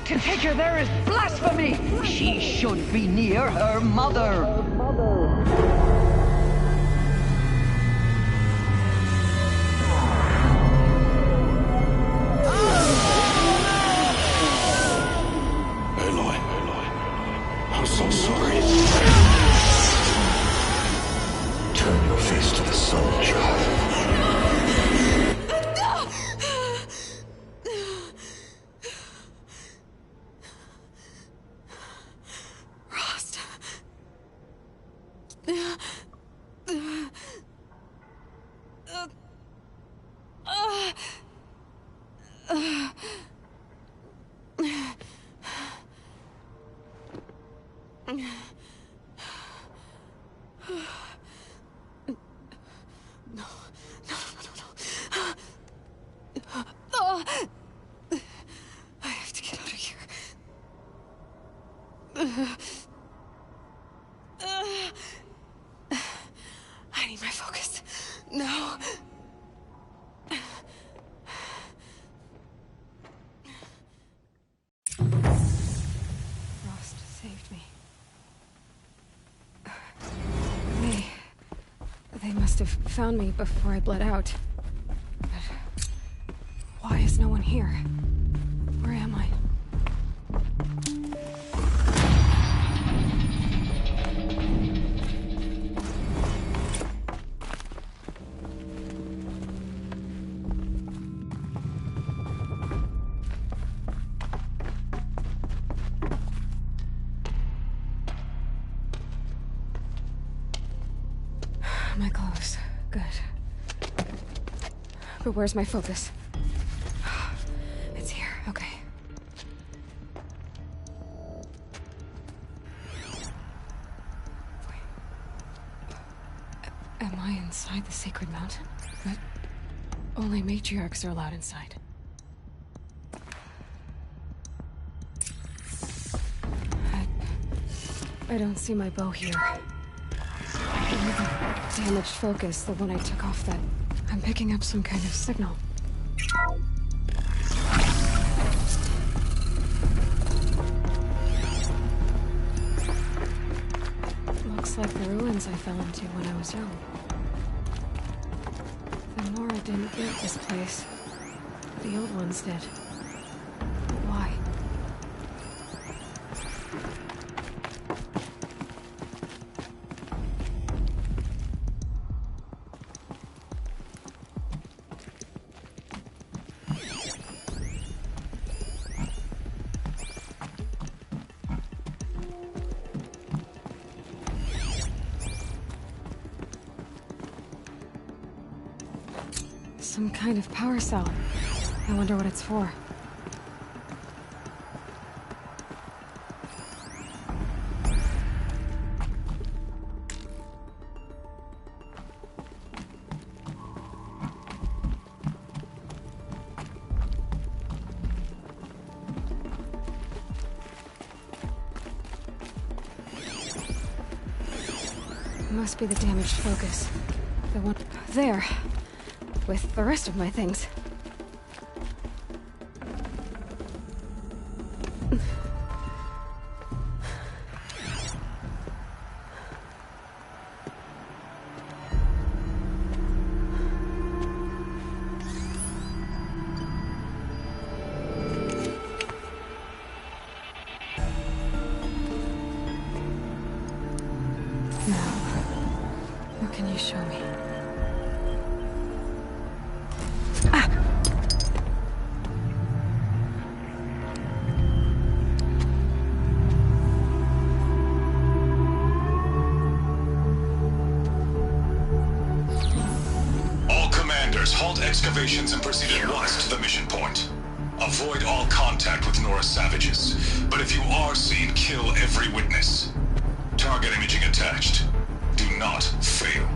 To take her there is blasphemy. She should be near her mother.
I'm so sorry. Turn your face to the sun, child.
Rost. I have to get out of here. I need my focus. No. Rost saved me. They must have found me before I bled out. But why is no one here? Where am I? My clothes. Good. But where's my focus? It's here. Okay. Wait. Am I inside the sacred mountain? But only matriarchs are allowed inside. I don't see my bow here. Only the damaged focus, the one I took off that. I'm picking up some kind of signal. Looks like the ruins I fell into when I was young. The Nora didn't build this place. The old ones did. Why? Some kind of power cell. I wonder what it's for. Must be the damaged focus. The one there. With the rest of my things. Now, what can you show me?
Excavations and proceed at once to the mission point. Avoid all contact with Nora savages, but if you are seen, kill every witness. Target imaging attached. Do not fail.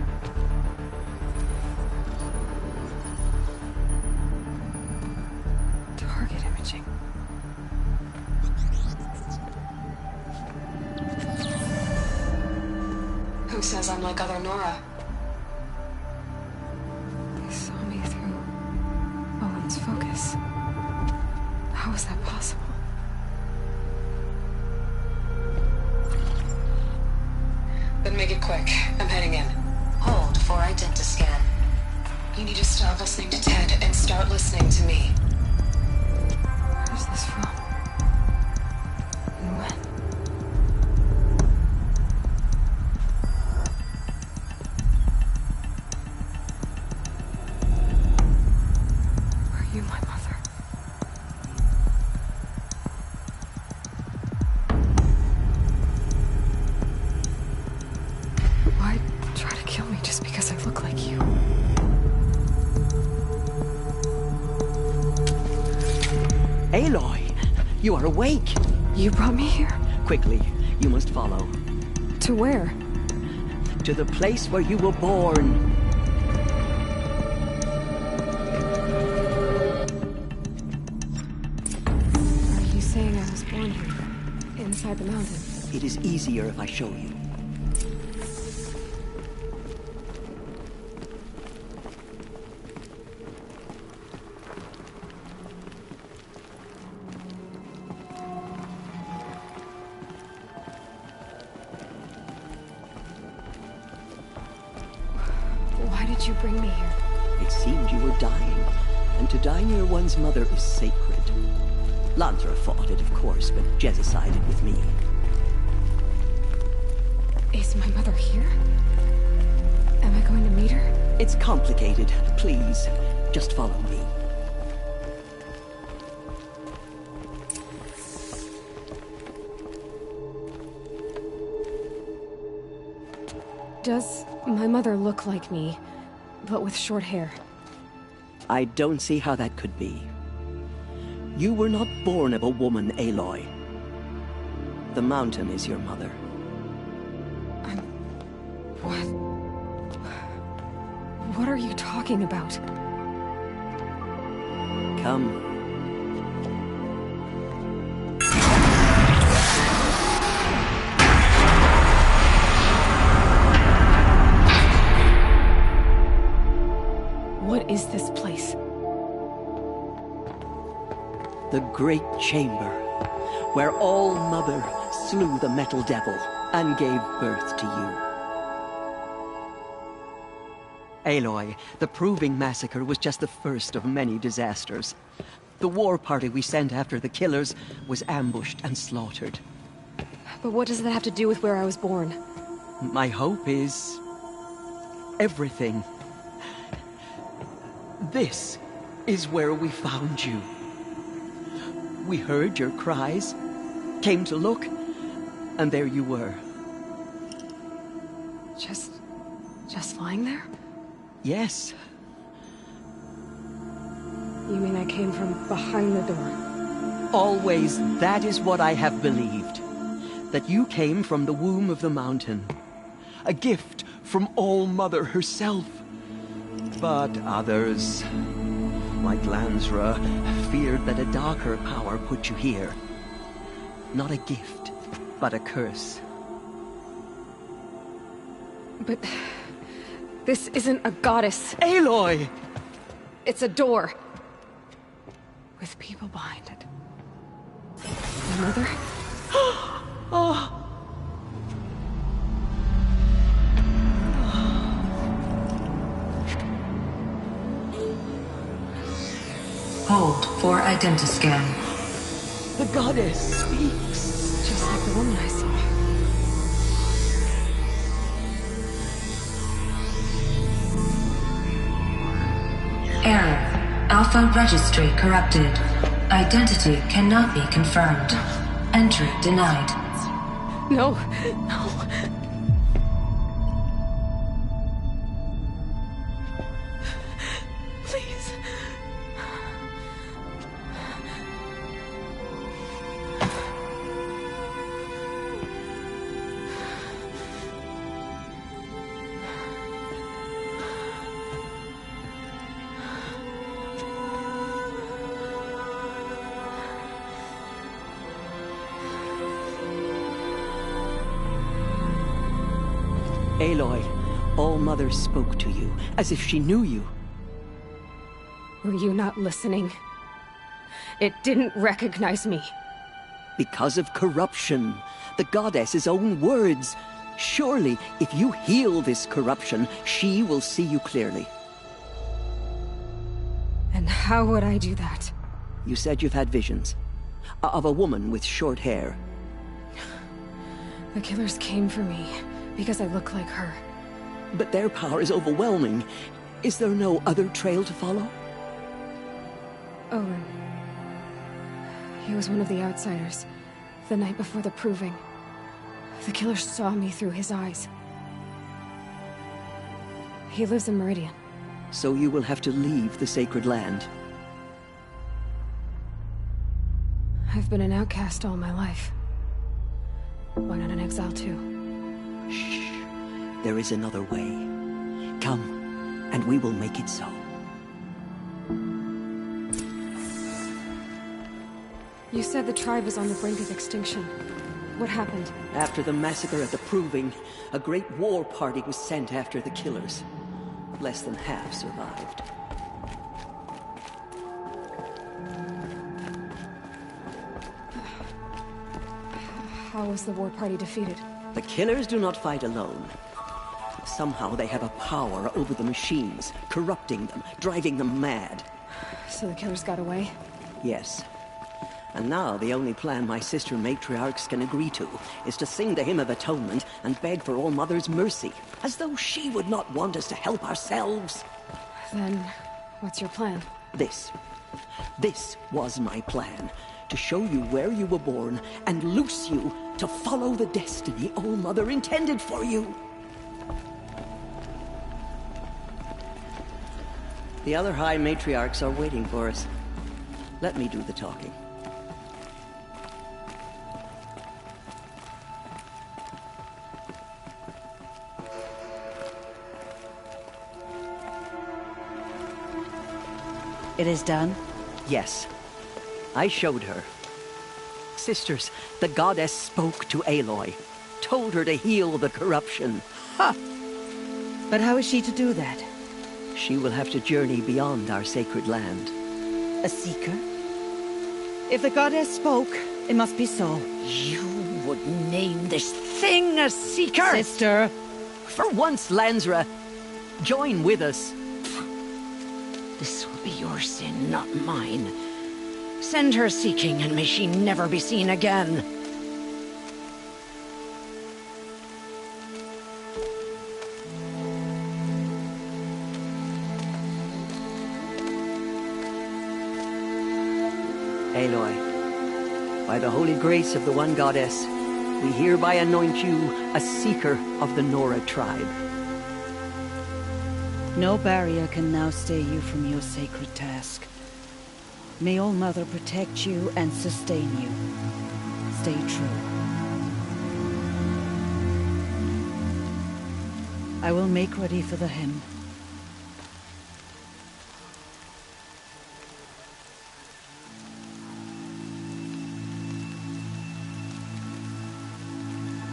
Target imaging. Who says I'm like other Nora? Focus. How is that possible? Then make it quick. I'm heading in. Hold for identiscan. You need to stop listening to Ted and start listening to me. Where's this from? And when? You, my mother. Why try to kill me just because I look like you?
Aloy, you are awake.
You brought me here?
Quickly, you must follow.
To where?
To the place where you were born.
Saying I was born here, inside the mountain.
It is easier if I show you.
Why did you bring me here?
It seemed you were dying, and to die near one's mother is sacred. Lantra fought it, of course, but Jezza sided with me.
Is my mother here? Am I going to meet her?
It's complicated. Please, just follow me.
Does my mother look like me, but with short hair?
I don't see how that could be. You were not born of a woman, Aloy. The mountain is your mother.
What? What are you talking about?
Come.
this place?
The Great Chamber, where All-Mother slew the Metal Devil and gave birth to you. Aloy, the Proving Massacre was just the first of many disasters. The war party we sent after the killers was ambushed and slaughtered.
But what does that have to do with where I was born?
My hope is... everything. This is where we found you. We heard your cries, came to look, and there you were.
Just lying there?
Yes.
You mean I came from behind the door?
Always, that is what I have believed. That you came from the womb of the mountain. A gift from All-Mother herself. But others, like Lansra, feared that a darker power put you here. Not a gift, but a curse.
But... this isn't a goddess.
Aloy!
It's a door. With people behind it. My mother?
Oh!
Hold for identiscan.
The goddess speaks.
Just like the woman I saw.
Error. Alpha registry corrupted. Identity cannot be confirmed. Entry denied.
No, no. Please.
Aloy, All-Mother spoke to you, as if she knew you.
Were you not listening? It didn't recognize me.
Because of corruption. The goddess's own words. Surely, if you heal this corruption, she will see you clearly.
And how would I do that?
You said you've had visions. Of a woman with short hair.
The killers came for me. Because I look like her.
But their power is overwhelming. Is there no other trail to follow?
Owen. He was one of the outsiders. The night before the Proving. The killer saw me through his eyes. He lives in Meridian.
So you will have to leave the sacred land.
I've been an outcast all my life. Why not an exile too?
Shh. There is another way. Come, and we will make it so.
You said the tribe is on the brink of extinction. What happened?
After the massacre at the Proving, a great war party was sent after the killers. Less than half survived.
How was the war party defeated?
The killers do not fight alone. Somehow they have a power over the machines, corrupting them, driving them mad.
So the killers got away?
Yes. And now the only plan my sister matriarchs can agree to is to sing the Hymn of Atonement and beg for All-Mother's mercy, as though she would not want us to help ourselves.
Then, what's your plan?
This was my plan. To show you where you were born and loose you to follow the destiny All-Mother intended for you. The other High Matriarchs are waiting for us. Let me do the talking.
It is done?
Yes. I showed her. Sisters, the goddess spoke to Aloy. Told her to heal the corruption.
Ha! But how is she to do that?
She will have to journey beyond our sacred land.
A seeker? If the goddess spoke, it must be so.
You would name this thing a seeker?
Sister!
For once, Lansra, join with us. This will be your sin, not mine. Send her seeking, and may she never be seen again. Aloy, by the holy grace of the One Goddess, we hereby anoint you a seeker of the Nora tribe.
No barrier can now stay you from your sacred task. May All Mother protect you and sustain you. Stay true. I will make ready for the hymn.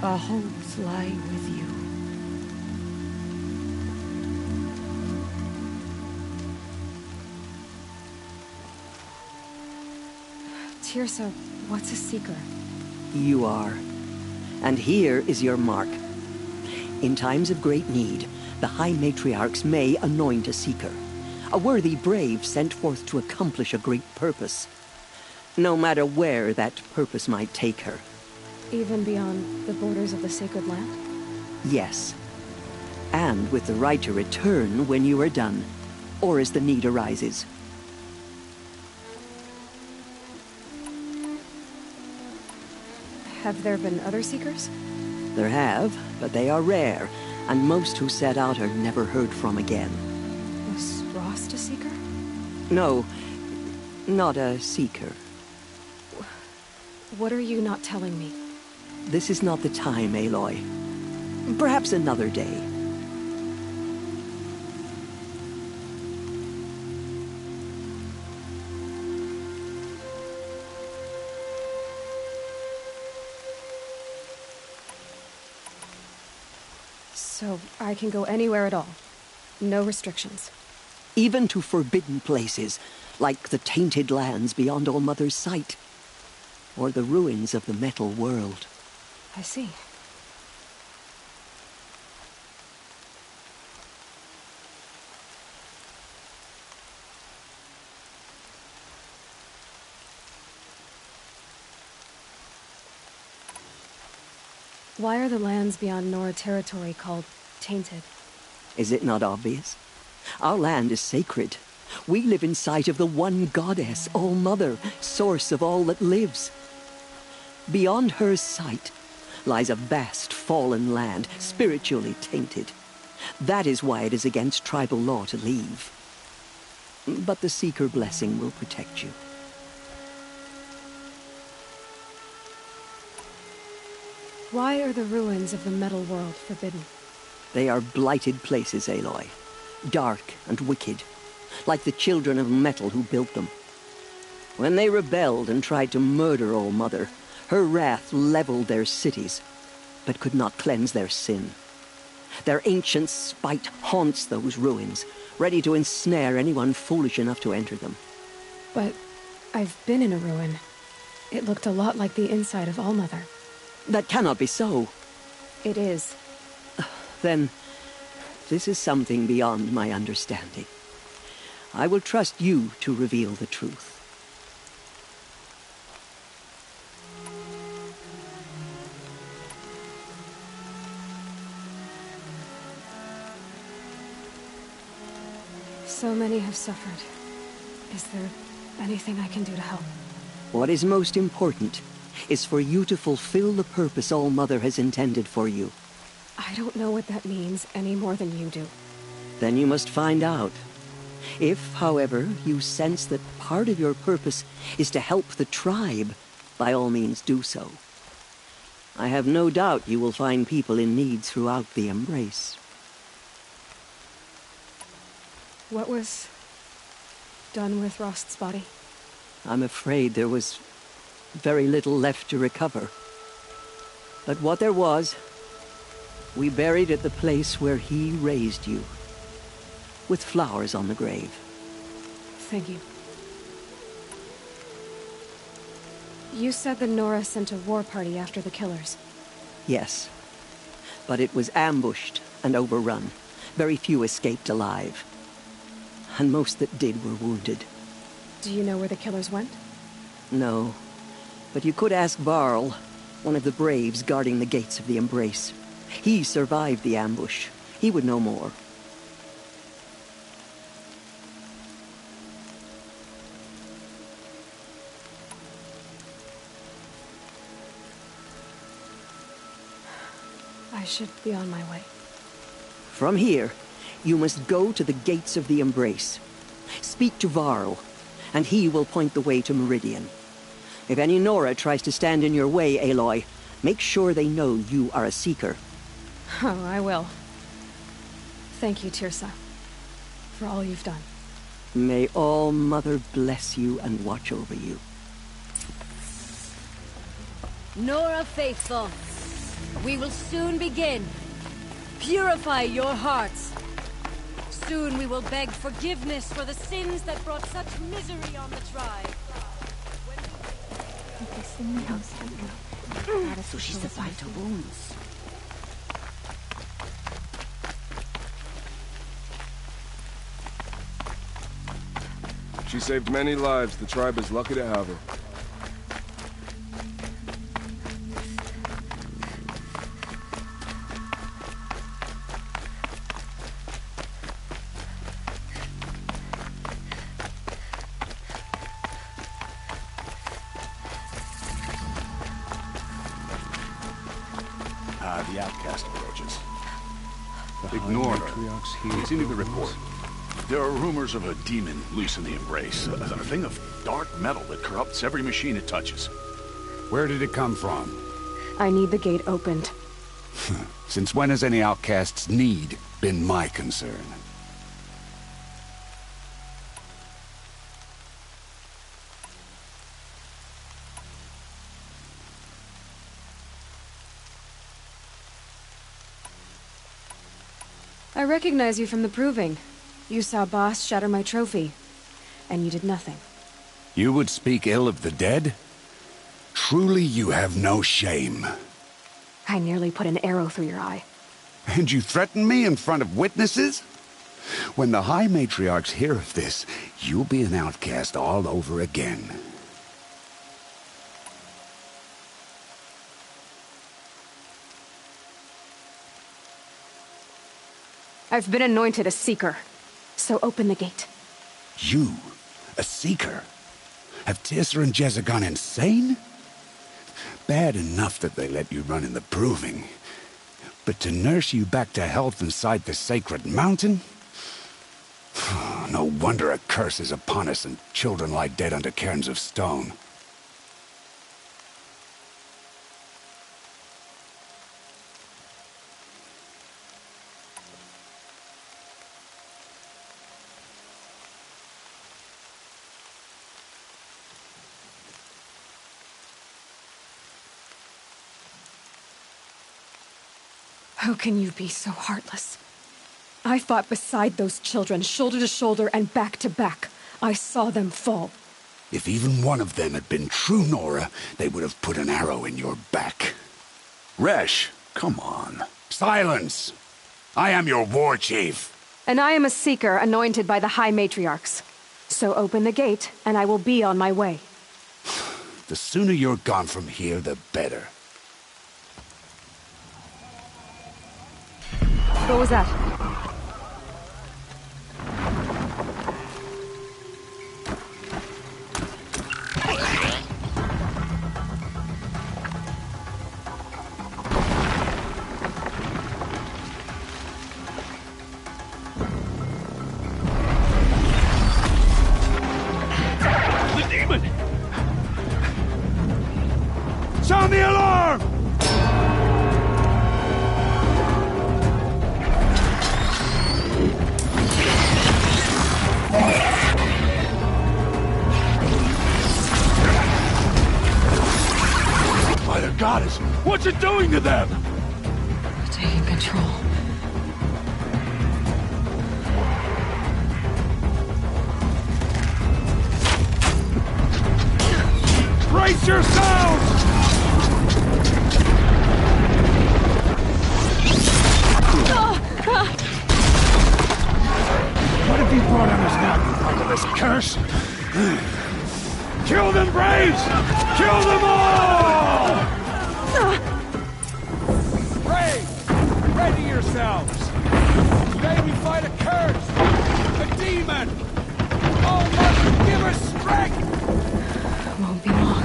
Our hopes lie with you.
Teersa, what's a seeker?
You are. And here is your mark. In times of great need, the High Matriarchs may anoint a seeker. A worthy brave sent forth to accomplish a great purpose. No matter where that purpose might take her.
Even beyond the borders of the sacred land?
Yes. And with the right to return when you are done, or as the need arises.
Have there been other seekers?
There have, but they are rare, and most who set out are never heard from again.
Was Rost a seeker?
No, not a seeker.
What are you not telling me?
This is not the time, Aloy. Perhaps another day.
So I can go anywhere at all? No restrictions?
Even to forbidden places, like the tainted lands beyond All Mother's sight. Or the ruins of the metal world.
I see. Why are the lands beyond Nora territory called tainted?
Is it not obvious? Our land is sacred. We live in sight of the One Goddess, All Mother, source of all that lives. Beyond her sight lies a vast fallen land, spiritually tainted. That is why it is against tribal law to leave. But the Seeker blessing will protect you.
Why are the ruins of the metal world forbidden?
They are blighted places, Aloy. Dark and wicked, like the children of metal who built them. When they rebelled and tried to murder All Mother, her wrath leveled their cities, but could not cleanse their sin. Their ancient spite haunts those ruins, ready to ensnare anyone foolish enough to enter them.
But I've been in a ruin. It looked a lot like the inside of All Mother.
That cannot be so.
It is.
Then, this is something beyond my understanding. I will trust you to reveal the truth.
So many have suffered. Is there anything I can do to help?
What is most important is for you to fulfill the purpose All Mother has intended for you.
I don't know what that means any more than you do.
Then you must find out. If, however, you sense that part of your purpose is to help the tribe, by all means do so. I have no doubt you will find people in need throughout the Embrace.
What was done with Rost's body?
I'm afraid there was very little left to recover. But what there was, we buried at the place where he raised you. with flowers on the grave.
Thank you. You said that Nora sent a war party after the killers.
Yes, but it was ambushed and overrun. Very few escaped alive. And most that did were wounded.
Do you know where the killers went?
No, but you could ask Varl, one of the Braves guarding the gates of the Embrace. He survived the ambush. He would know more.
I should be on my way.
From here, you must go to the gates of the Embrace. Speak to Varl, and he will point the way to Meridian. If any Nora tries to stand in your way, Aloy, make sure they know you are a Seeker.
Oh, I will. Thank you, Teersa, for all you've done.
May All Mother bless you and watch over you.
Nora Faithful, we will soon begin. Purify your hearts. Soon we will beg forgiveness for the sins that brought such misery on the tribe.
So she survived her wounds.
She saved many lives. The tribe is lucky to have her.
The outcast approaches. Ignore her. Continue the report.
There are rumors of a demon loose in the Embrace. A thing of dark metal that corrupts every machine it touches.
Where did it come from?
I need the gate opened.
Since when has any outcast's need been my concern?
I recognize you from the Proving. You saw Boss shatter my trophy, and you did nothing.
You would speak ill of the dead? Truly you have no shame.
I nearly put an arrow through your eye.
And you threaten me in front of witnesses? When the High Matriarchs hear of this, you'll be an outcast all over again.
I've been anointed a Seeker, so open the gate.
You? A Seeker? Have Teersa and Jezza gone insane? Bad enough that they let you run in the Proving. But to nurse you back to health inside the sacred mountain? No wonder a curse is upon us and children lie dead under cairns of stone.
How can you be so heartless? I fought beside those children, shoulder to shoulder and back to back. I saw them fall.
If even one of them had been true Nora, they would have put an arrow in your back. Resh, come on. Silence! I am your war chief.
And I am a Seeker anointed by the High Matriarchs. So open the gate, and I will be on my way.
The sooner you're gone from here, the better.
What was that?
The demon!
Sound the alarm!
By the goddess, what's it doing to them?
Taking control.
Brace yourselves! What have you brought on us now, you motherless curse? Kill them, Braves! Kill them all! Braves, ready yourselves! Today we fight a curse, a demon! Oh, mother, give us strength!
Won't be long.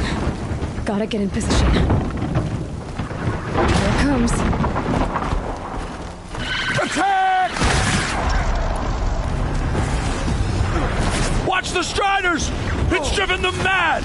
Gotta get in position. Here it comes.
Attack!
Watch the Striders! It's driven them mad!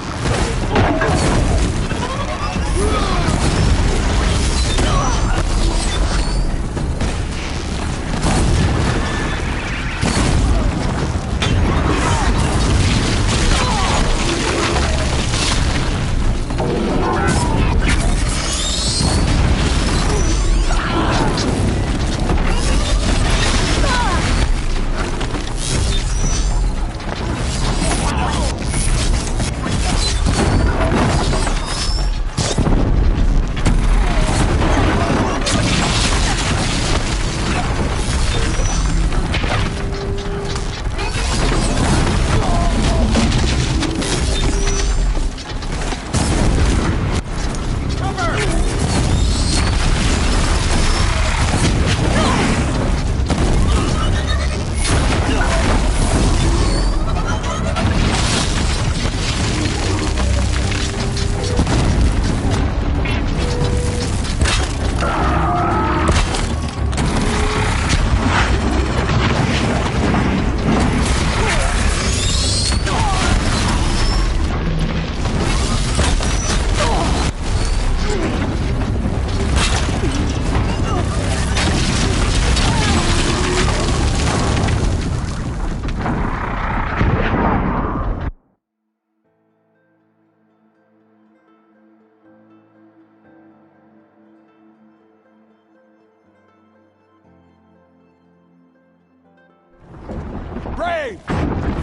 Brave!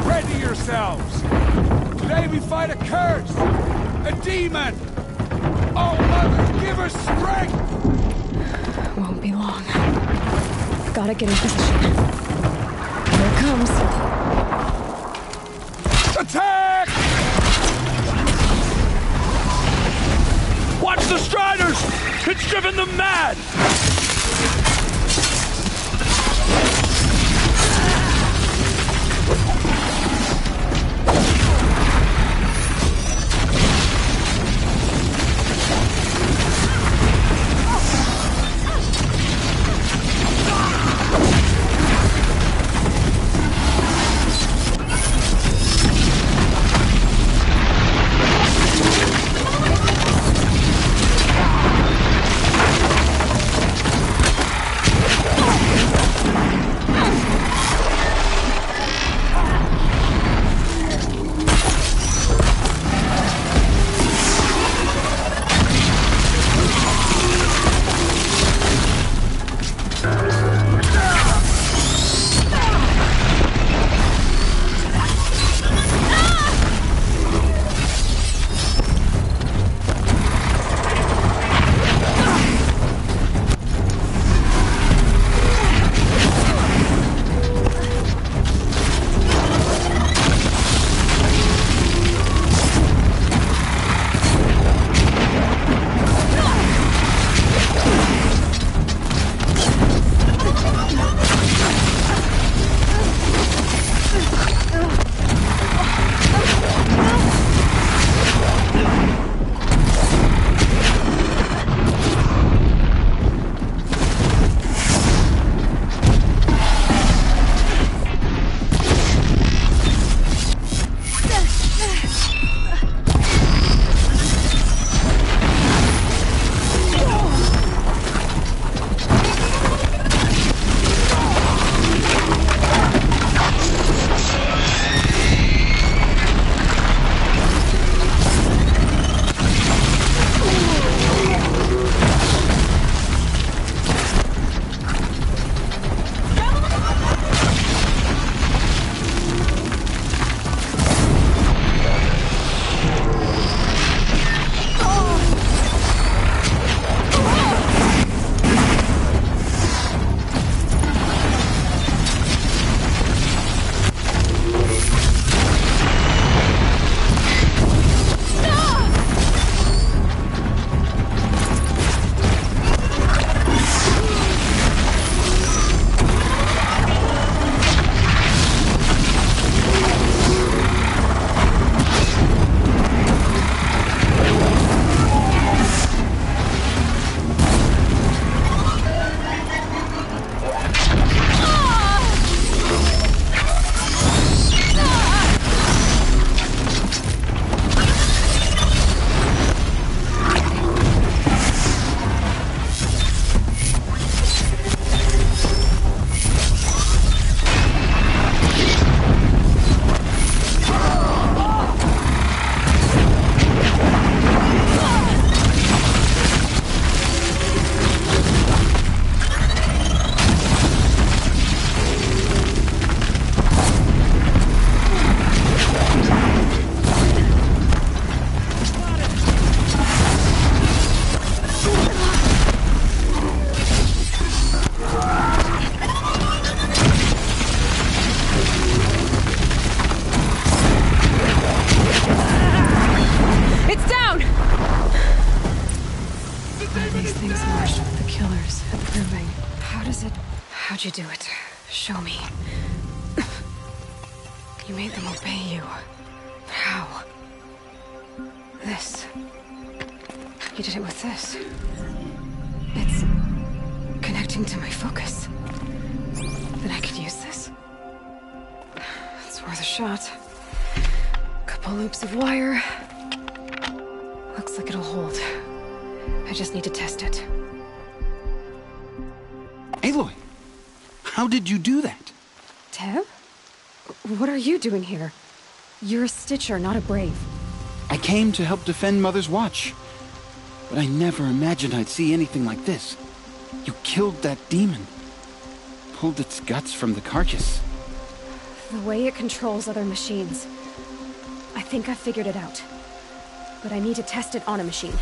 Ready yourselves! Today we fight a curse! A demon! Oh, Mother, give us strength!
Won't be long. Gotta get in position. Here it comes.
Attack!
Watch the Striders! It's driven them mad!
James Marsh, the killers, approving. How'd you do it? Show me. You made them obey you. How? This. You did it with this. It's connecting to my focus. Then I could use this. It's worth a shot. Couple loops of wire. Looks like it'll hold. I just need to test it.
Aloy! How did you do that?
Teb? What are you doing here? You're a Stitcher, not a Brave.
I came to help defend Mother's Watch. But I never imagined I'd see anything like this. You killed that demon. Pulled its guts from the carcass.
The way it controls other machines. I think I figured it out. But I need to test it on a machine.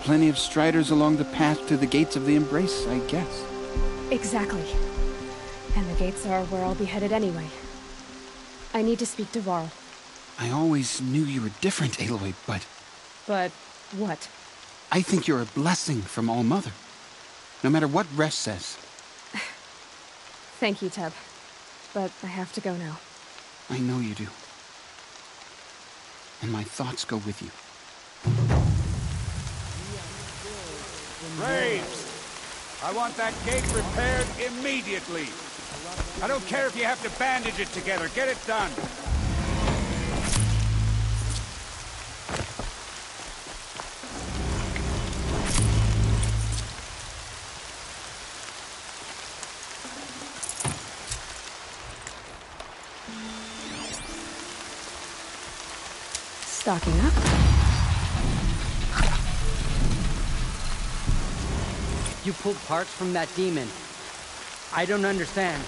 Plenty of striders along the path to the gates of the Embrace, I guess.
Exactly. And the gates are where I'll be headed anyway. I need to speak to Varl.
I always knew you were different, Aloy, but...
But what?
I think you're a blessing from All-Mother. No matter what Resh says.
Thank you, Teb. But I have to go now.
I know you do. And my thoughts go with you.
Graves! I want that gate repaired immediately. I don't care if you have to bandage it together. Get it done.
Stocking up.
You pulled parts from that demon. I don't understand.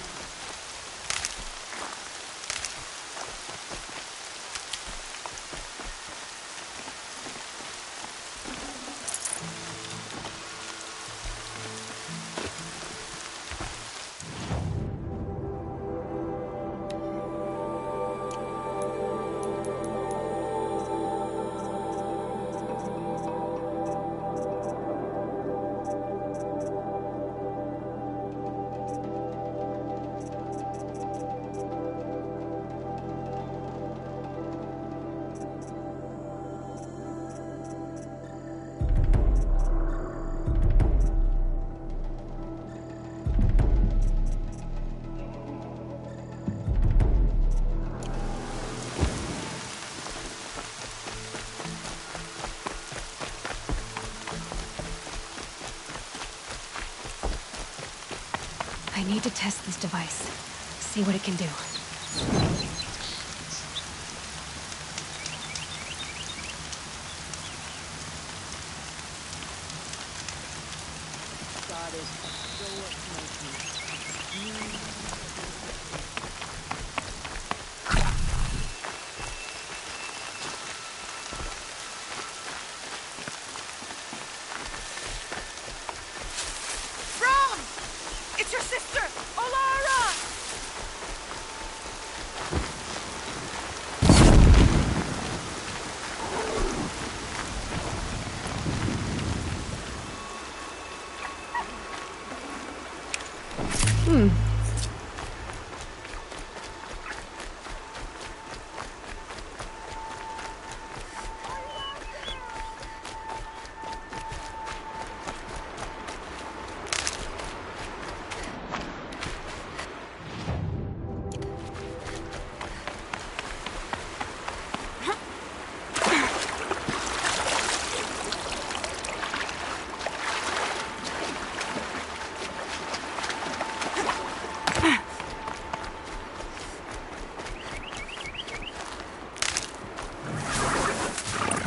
I need to test this device. See what it can do.
It's your sister, Olara!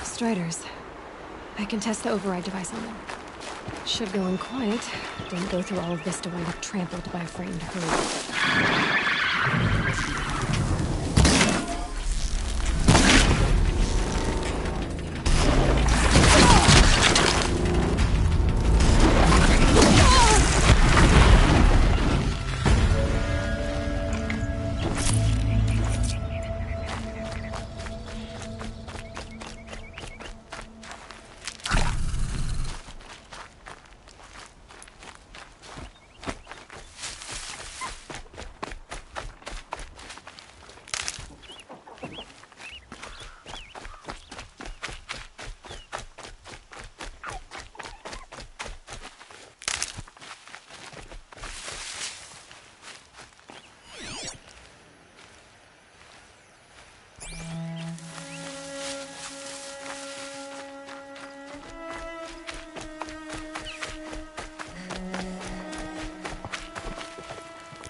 Striders. I can test the override device on them. Should go in quiet. Didn't go through all of this to wind up trampled by a frightened herd.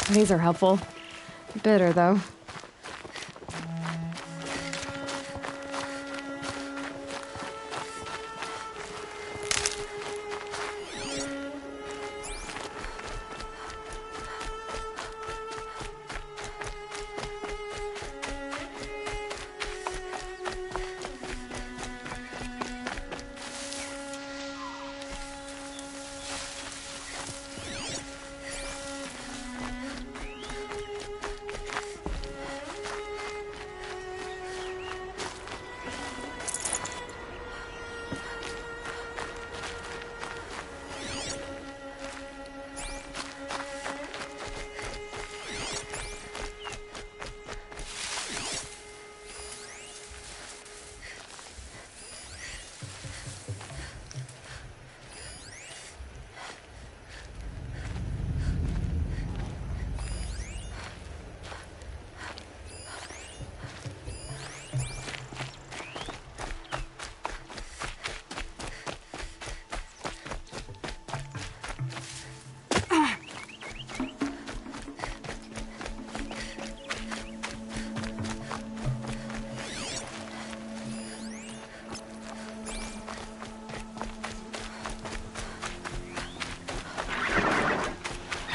These are helpful. Bitter, though.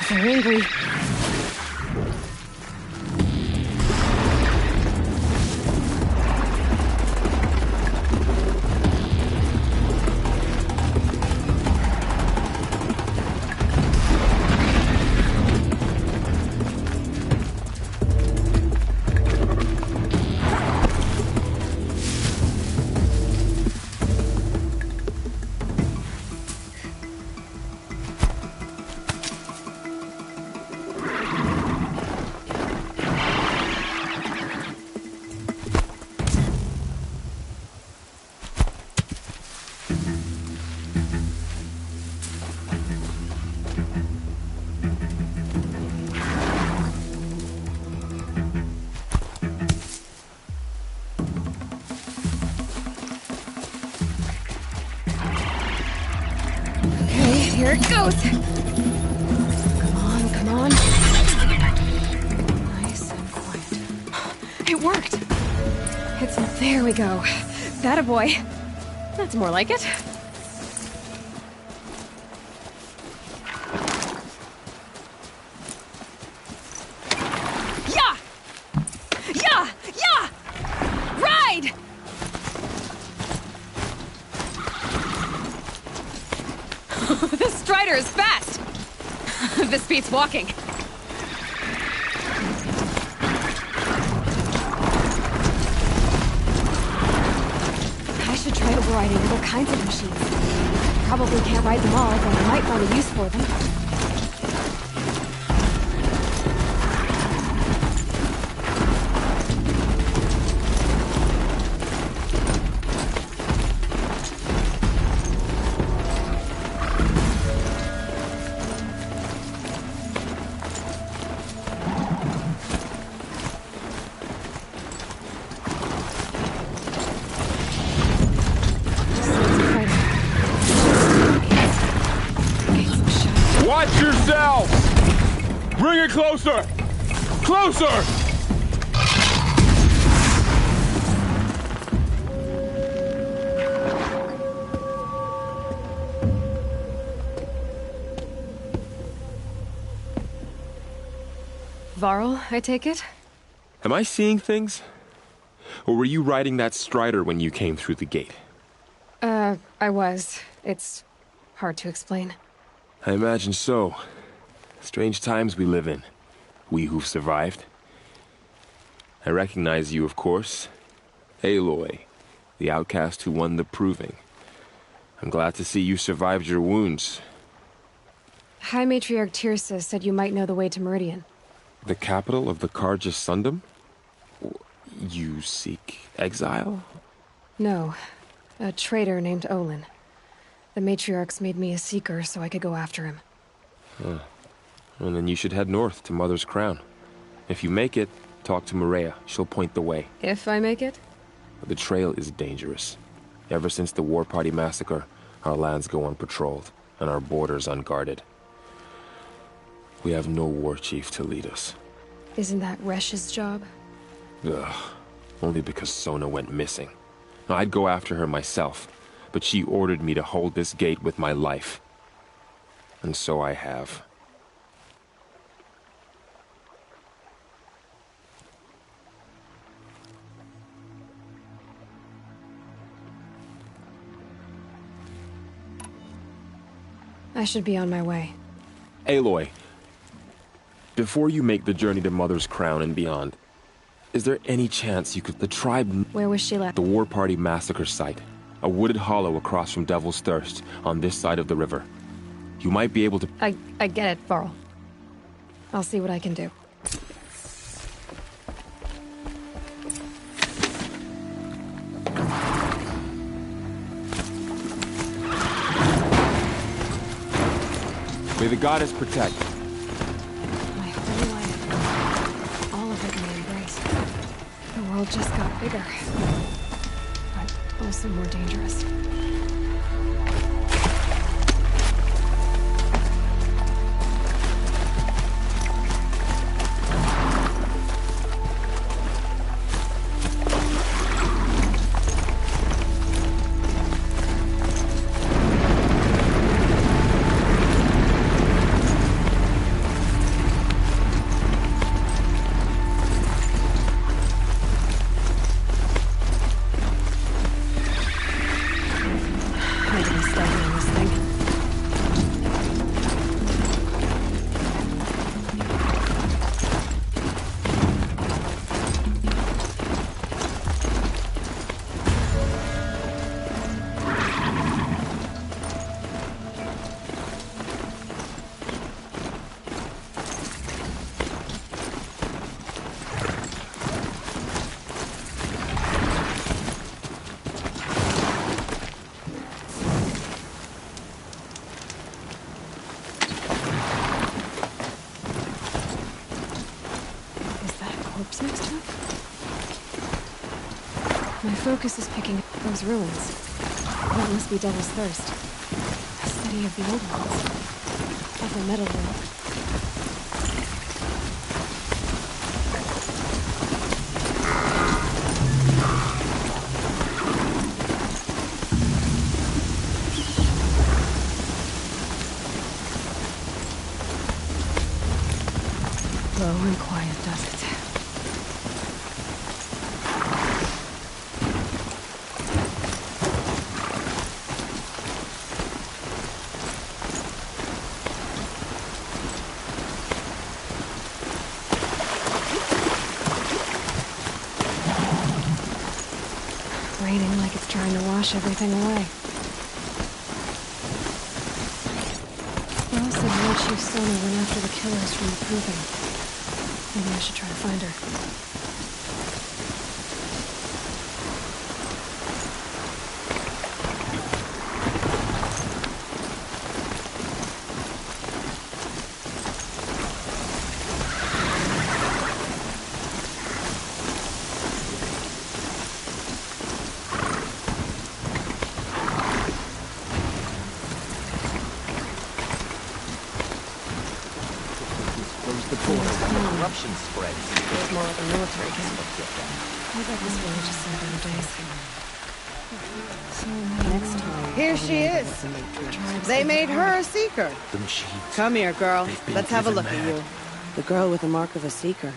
They're angry. Here it goes! Come on, come on. Nice and quiet. It worked! There we go. That a boy. That's more like it. Yeah! Yeah! Yeah! Ride! This Strider is fast! This beats walking. I should try overriding other kinds of machines. Probably can't ride them all, but I might find a use for them.
Watch yourself! Bring it closer! Closer!
Varl, I take it?
Am I seeing things? Or were you riding that Strider when you came through the gate?
I was. It's hard to explain.
I imagine so. Strange times we live in. We who've survived. I recognize you, of course. Aloy, the outcast who won the Proving. I'm glad to see you survived your wounds.
High Matriarch Tirsa said you might know the way to Meridian.
The capital of the Carja Sundom? You seek exile?
No. A traitor named Olin. The Matriarchs made me a seeker so I could go after him.
Huh. And then you should head north to Mother's Crown. If you make it, talk to Maria. She'll point the way.
If I make it?
The trail is dangerous. Ever since the War Party massacre, our lands go unpatrolled, and our borders unguarded. We have no war chief to lead us.
Isn't that Resh's job?
Ugh. Only because Sona went missing. I'd go after her myself, but she ordered me to hold this gate with my life. And so I have.
I should be on my way.
Aloy, before you make the journey to Mother's Crown and beyond, is there any chance you could... The tribe...
Where was she left?
The War Party massacre site. A wooded hollow across from Devil's Thirst, on this side of the river. You might be able to...
I get it, Varl. I'll see what I can do.
May the goddess protect.
My whole life, all of it in the embrace. The world just got bigger, but also more dangerous. My focus is picking up those ruins. That must be Devil's Thirst. A city of the old ones. Of the metal world. Low and quiet, does it? Raining like it's trying to wash everything away. Well, said Lord Chief Sona went after the killers from the Proving. Maybe I should try to find her.
Corruption spreads.
Feels more like a military camp. I bet this village is some better days. So next time.
Here she is. They made her a seeker.
The machines.
Come here, girl. Let's have a look
driven
at you. The girl with the mark of a seeker.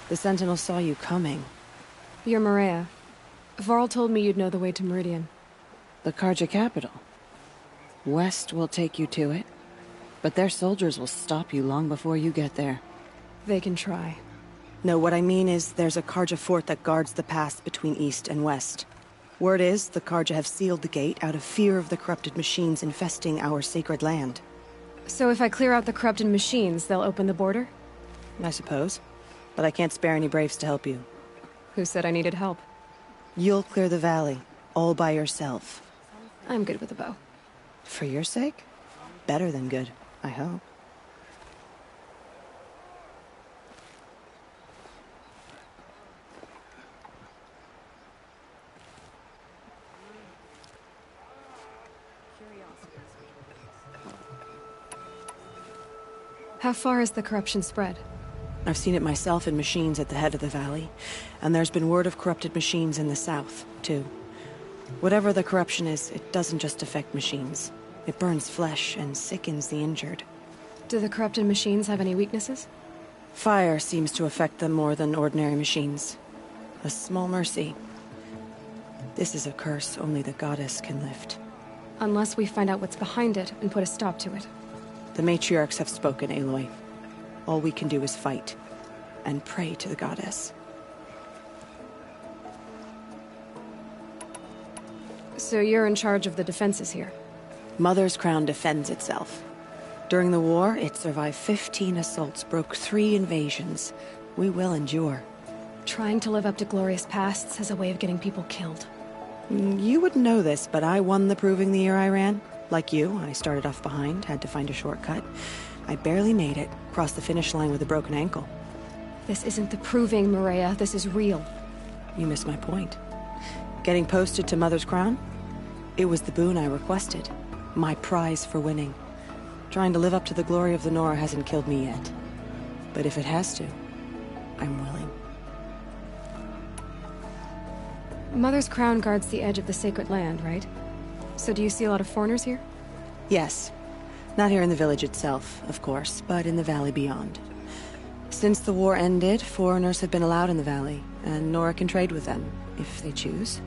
The Sentinel saw you coming.
You're Maria. Varl told me you'd know the way to Meridian.
The Carja capital. West will take you to it, but their soldiers will stop you long before you get there.
They can try.
No, what I mean is there's a Carja fort that guards the pass between east and west. Word is the Carja have sealed the gate out of fear of the corrupted machines infesting our sacred land.
So if I clear out the corrupted machines, they'll open the border?
I suppose. But I can't spare any braves to help you.
Who said I needed help?
You'll clear the valley, all by yourself.
I'm good with a bow.
For your sake? Better than good, I hope.
How far has the corruption spread?
I've seen it myself in machines at the head of the valley, and there's been word of corrupted machines in the south, too. Whatever the corruption is, it doesn't just affect machines. It burns flesh and sickens the injured.
Do the corrupted machines have any weaknesses?
Fire seems to affect them more than ordinary machines. A small mercy. This is a curse only the goddess can lift.
Unless we find out what's behind it and put a stop to it.
The matriarchs have spoken, Aloy. All we can do is fight, and pray to the goddess.
So you're in charge of the defenses here?
Mother's Crown defends itself. During the war, it survived 15 assaults, broke 3 invasions. We will endure.
Trying to live up to glorious pasts has a way of getting people killed.
You wouldn't know this, but I won the proving the year I ran. Like you, I started off behind, had to find a shortcut. I barely made it, crossed the finish line with a broken ankle.
This isn't the proving, Maria. This is real.
You missed my point. Getting posted to Mother's Crown? It was the boon I requested. My prize for winning. Trying to live up to the glory of the Nora hasn't killed me yet. But if it has to, I'm willing.
Mother's Crown guards the edge of the sacred land, right? So do you see a lot of foreigners here?
Yes. Not here in the village itself, of course, but in the valley beyond. Since the war ended, foreigners have been allowed in the valley, and Nora can trade with them, if they choose.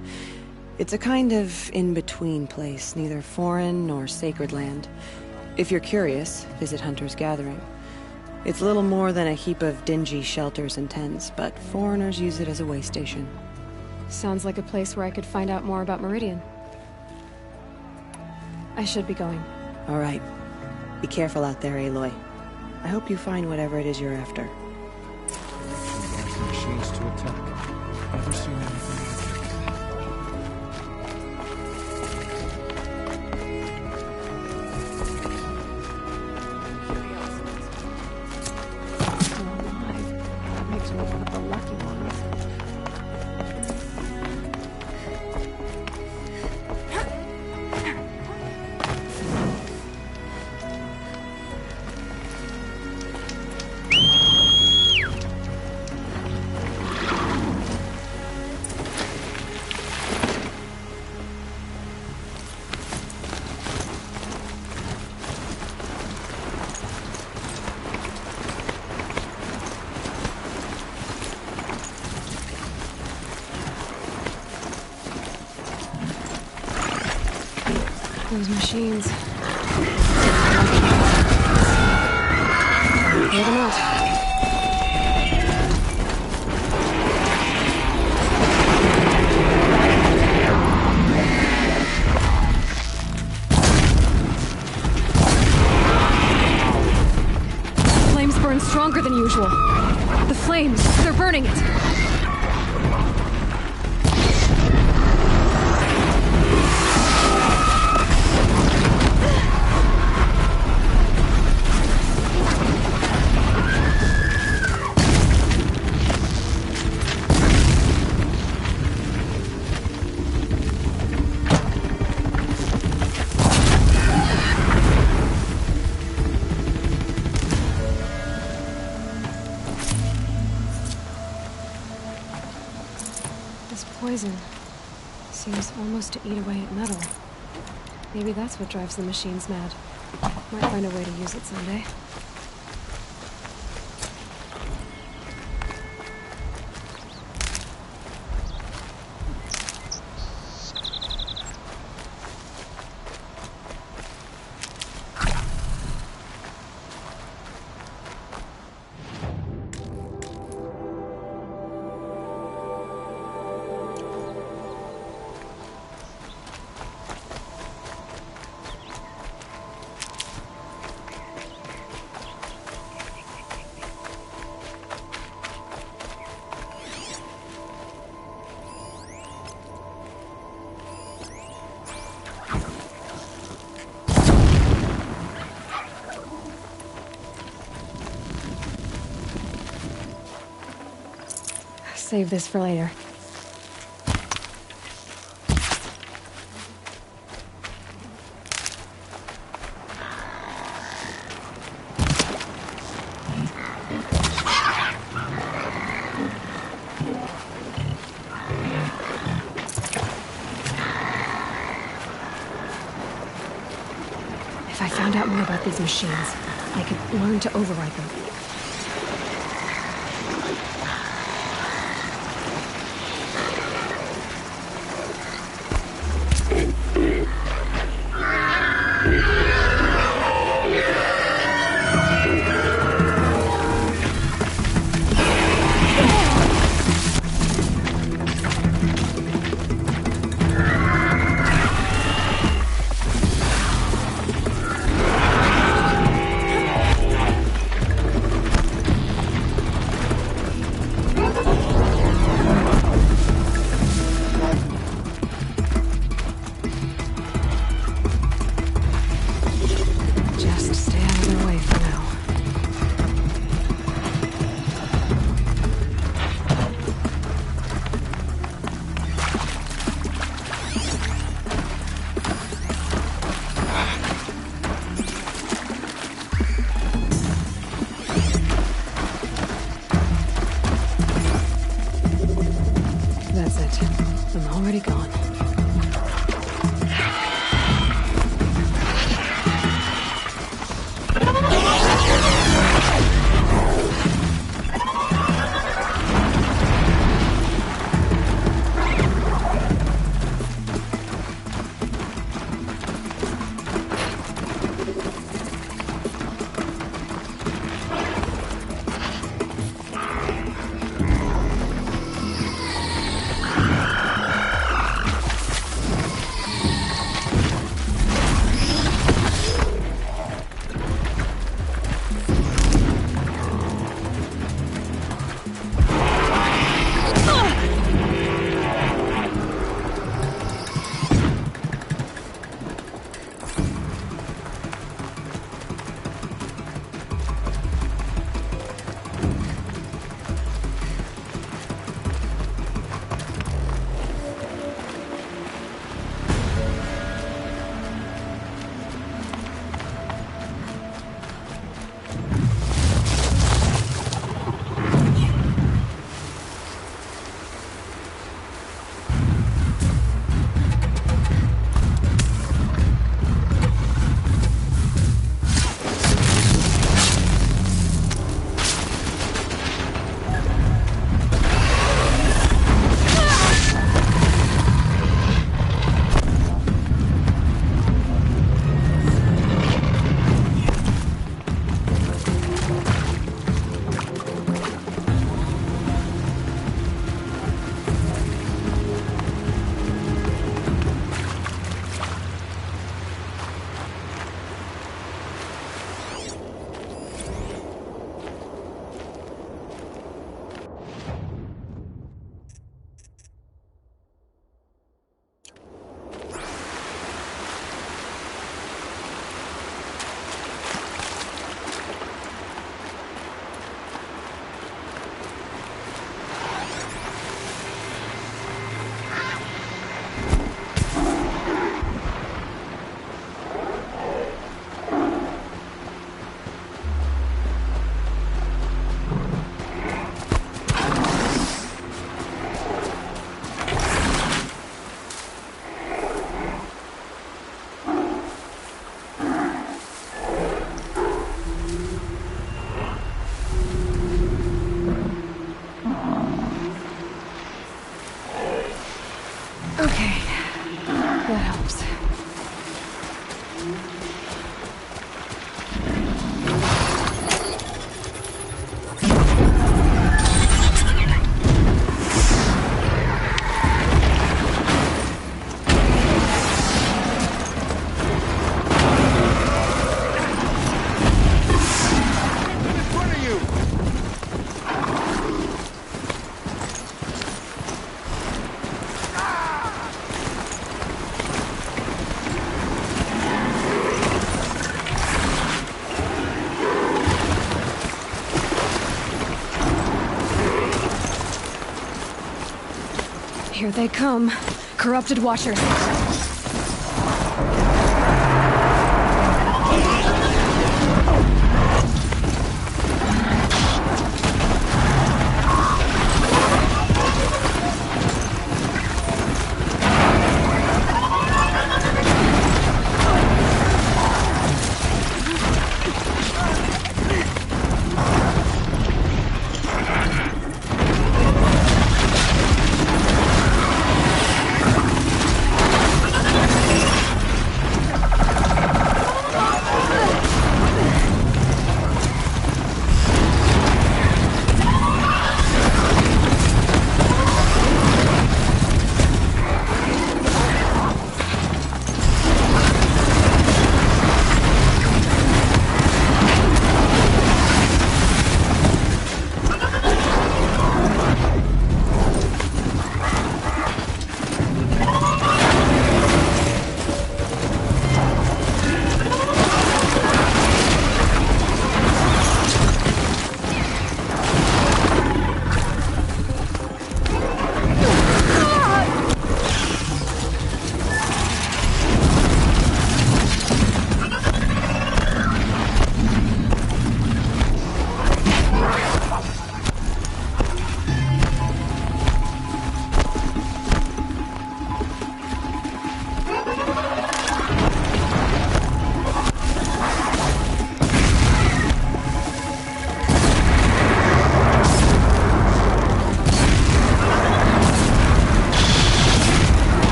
It's a kind of in-between place, neither foreign nor sacred land. If you're curious, visit Hunter's Gathering. It's little more than a heap of dingy shelters and tents, but foreigners use it as a way station.
Sounds like a place where I could find out more about Meridian. I should be going.
All right. Be careful out there, Aloy. I hope you find whatever it is you're after.
Machines to attack. Ever seen anything like it?
That makes me one of the lucky ones. Those machines. Clear them out. Flames burn stronger than usual. The flames, they're burning it. Poison seems almost to eat away at metal. Maybe that's what drives the machines mad. Might find a way to use it someday. Save this for later. If I found out more about these machines, I could learn to override them. Already gone. Okay, that helps. Here they come. Corrupted Watchers.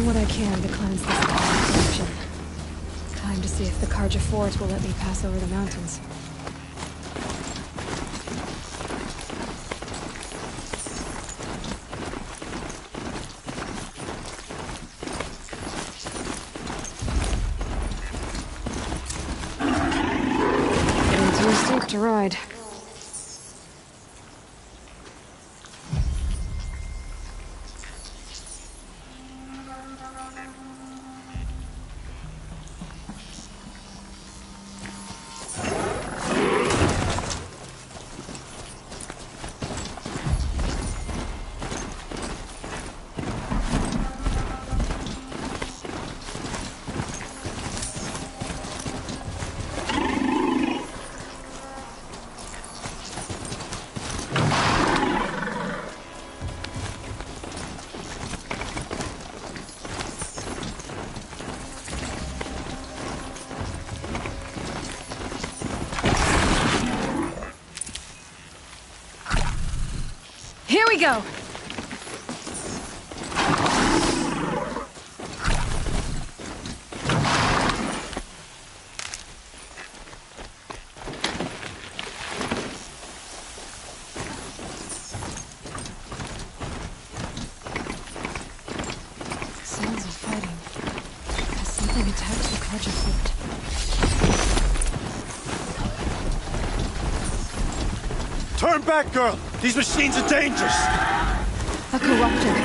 what I can to cleanse this corruption. Time to see if the Karja Fort will let me pass over the mountains. Getting too steep to ride. Here we go! Sounds of fighting. Has something attacked the Karja Fort?
Turn back, girl! These machines are dangerous!
A corruptor.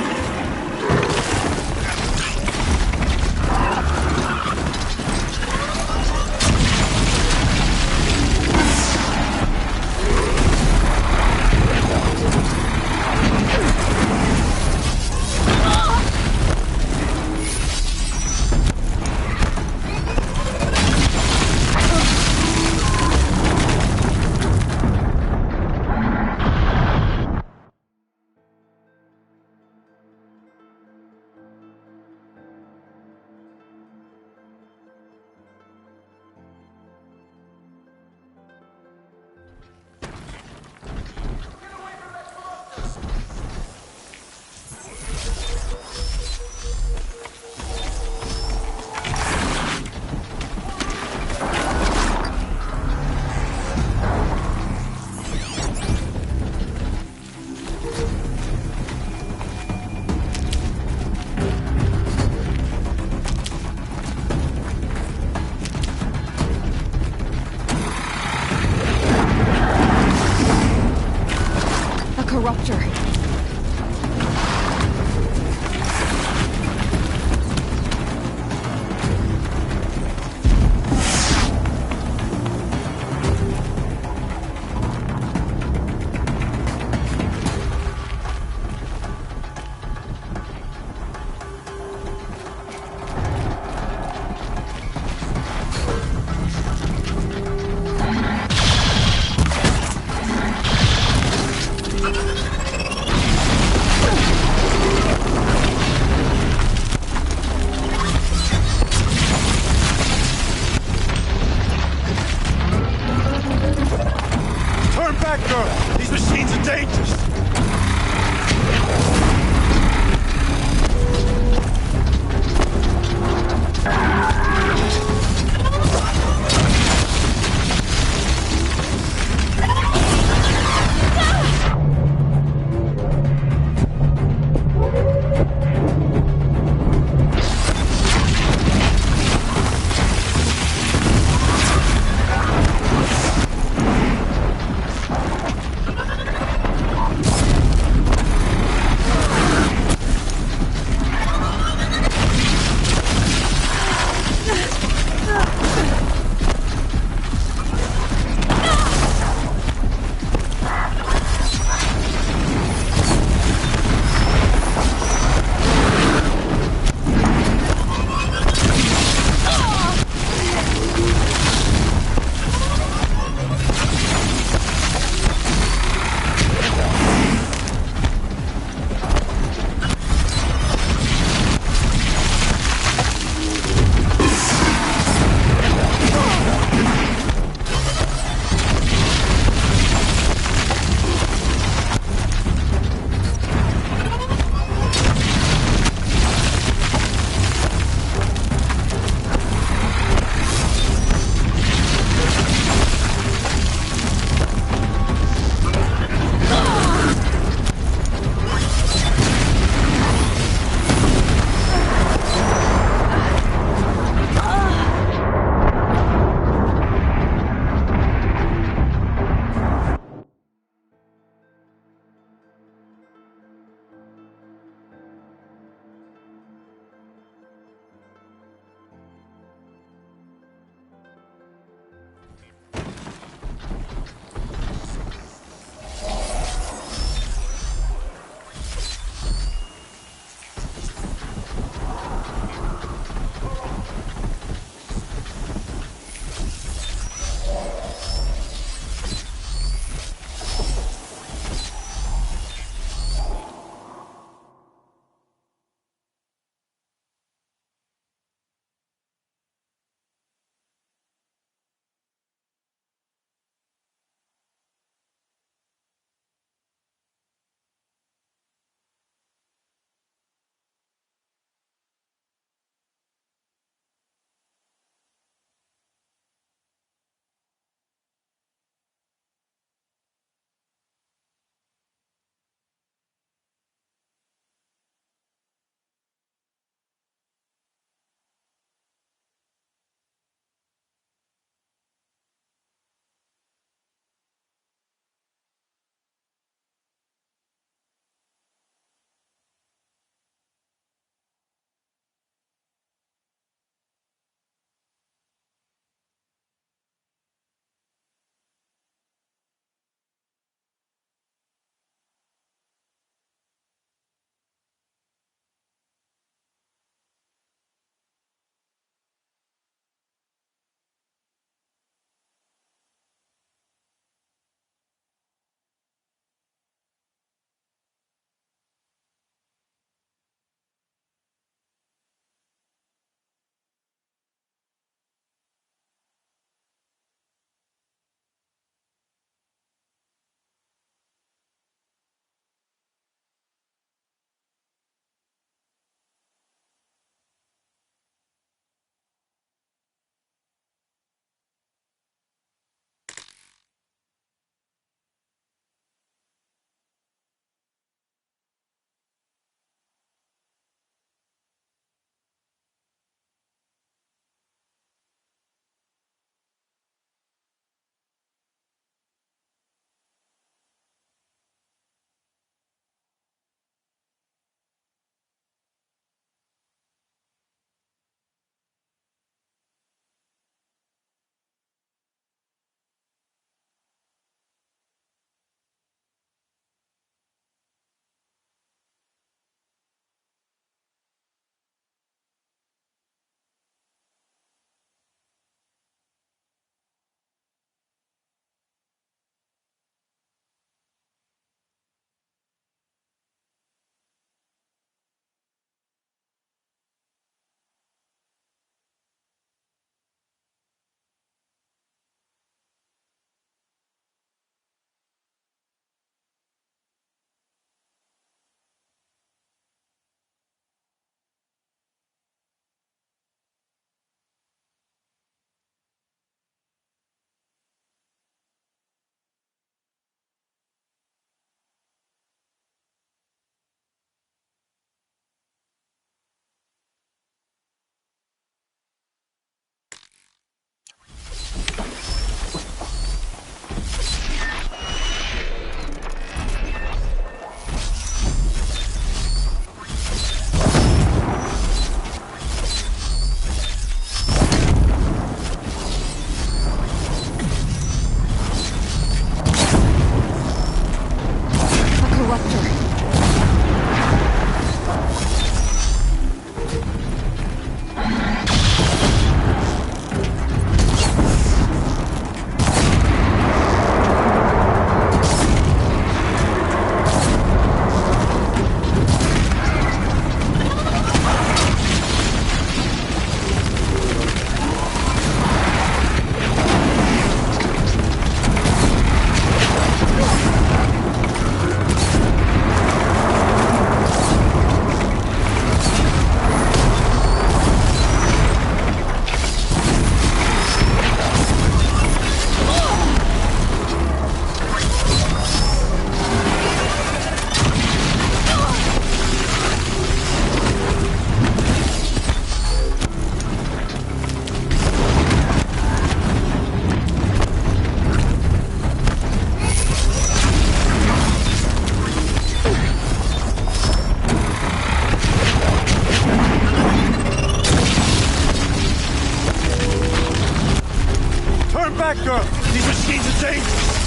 back, girl! These machines are dangerous!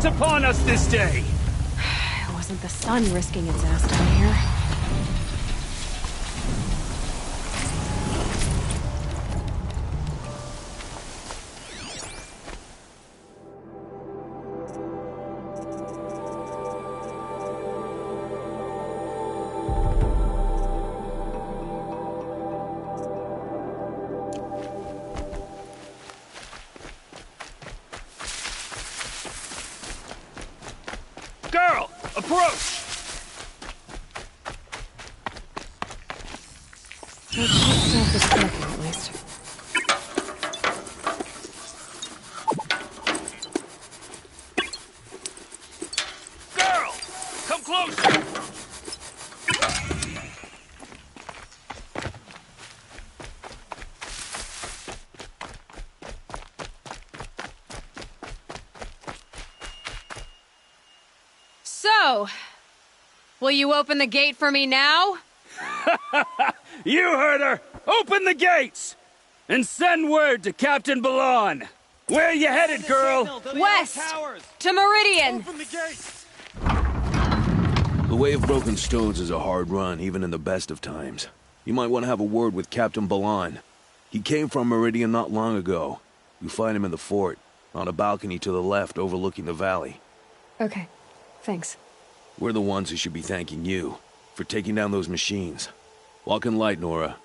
Upon us this day!
It wasn't the sun risking its ass down here.
Girl, approach!
Let's stop this cracking, at least.
Girl, come closer!
So, will you open the gate for me now?
You heard her! Open the gates! And send word to Captain Balon! Where you headed, girl?
West! To Meridian!
Open the gates!
The Way of Broken Stones is a hard run, even in the best of times. You might want to have a word with Captain Balon. He came from Meridian not long ago. You find him in the fort, on a balcony to the left overlooking the valley.
Okay, thanks.
We're the ones who should be thanking you for taking down those machines. Walk in light, Nora.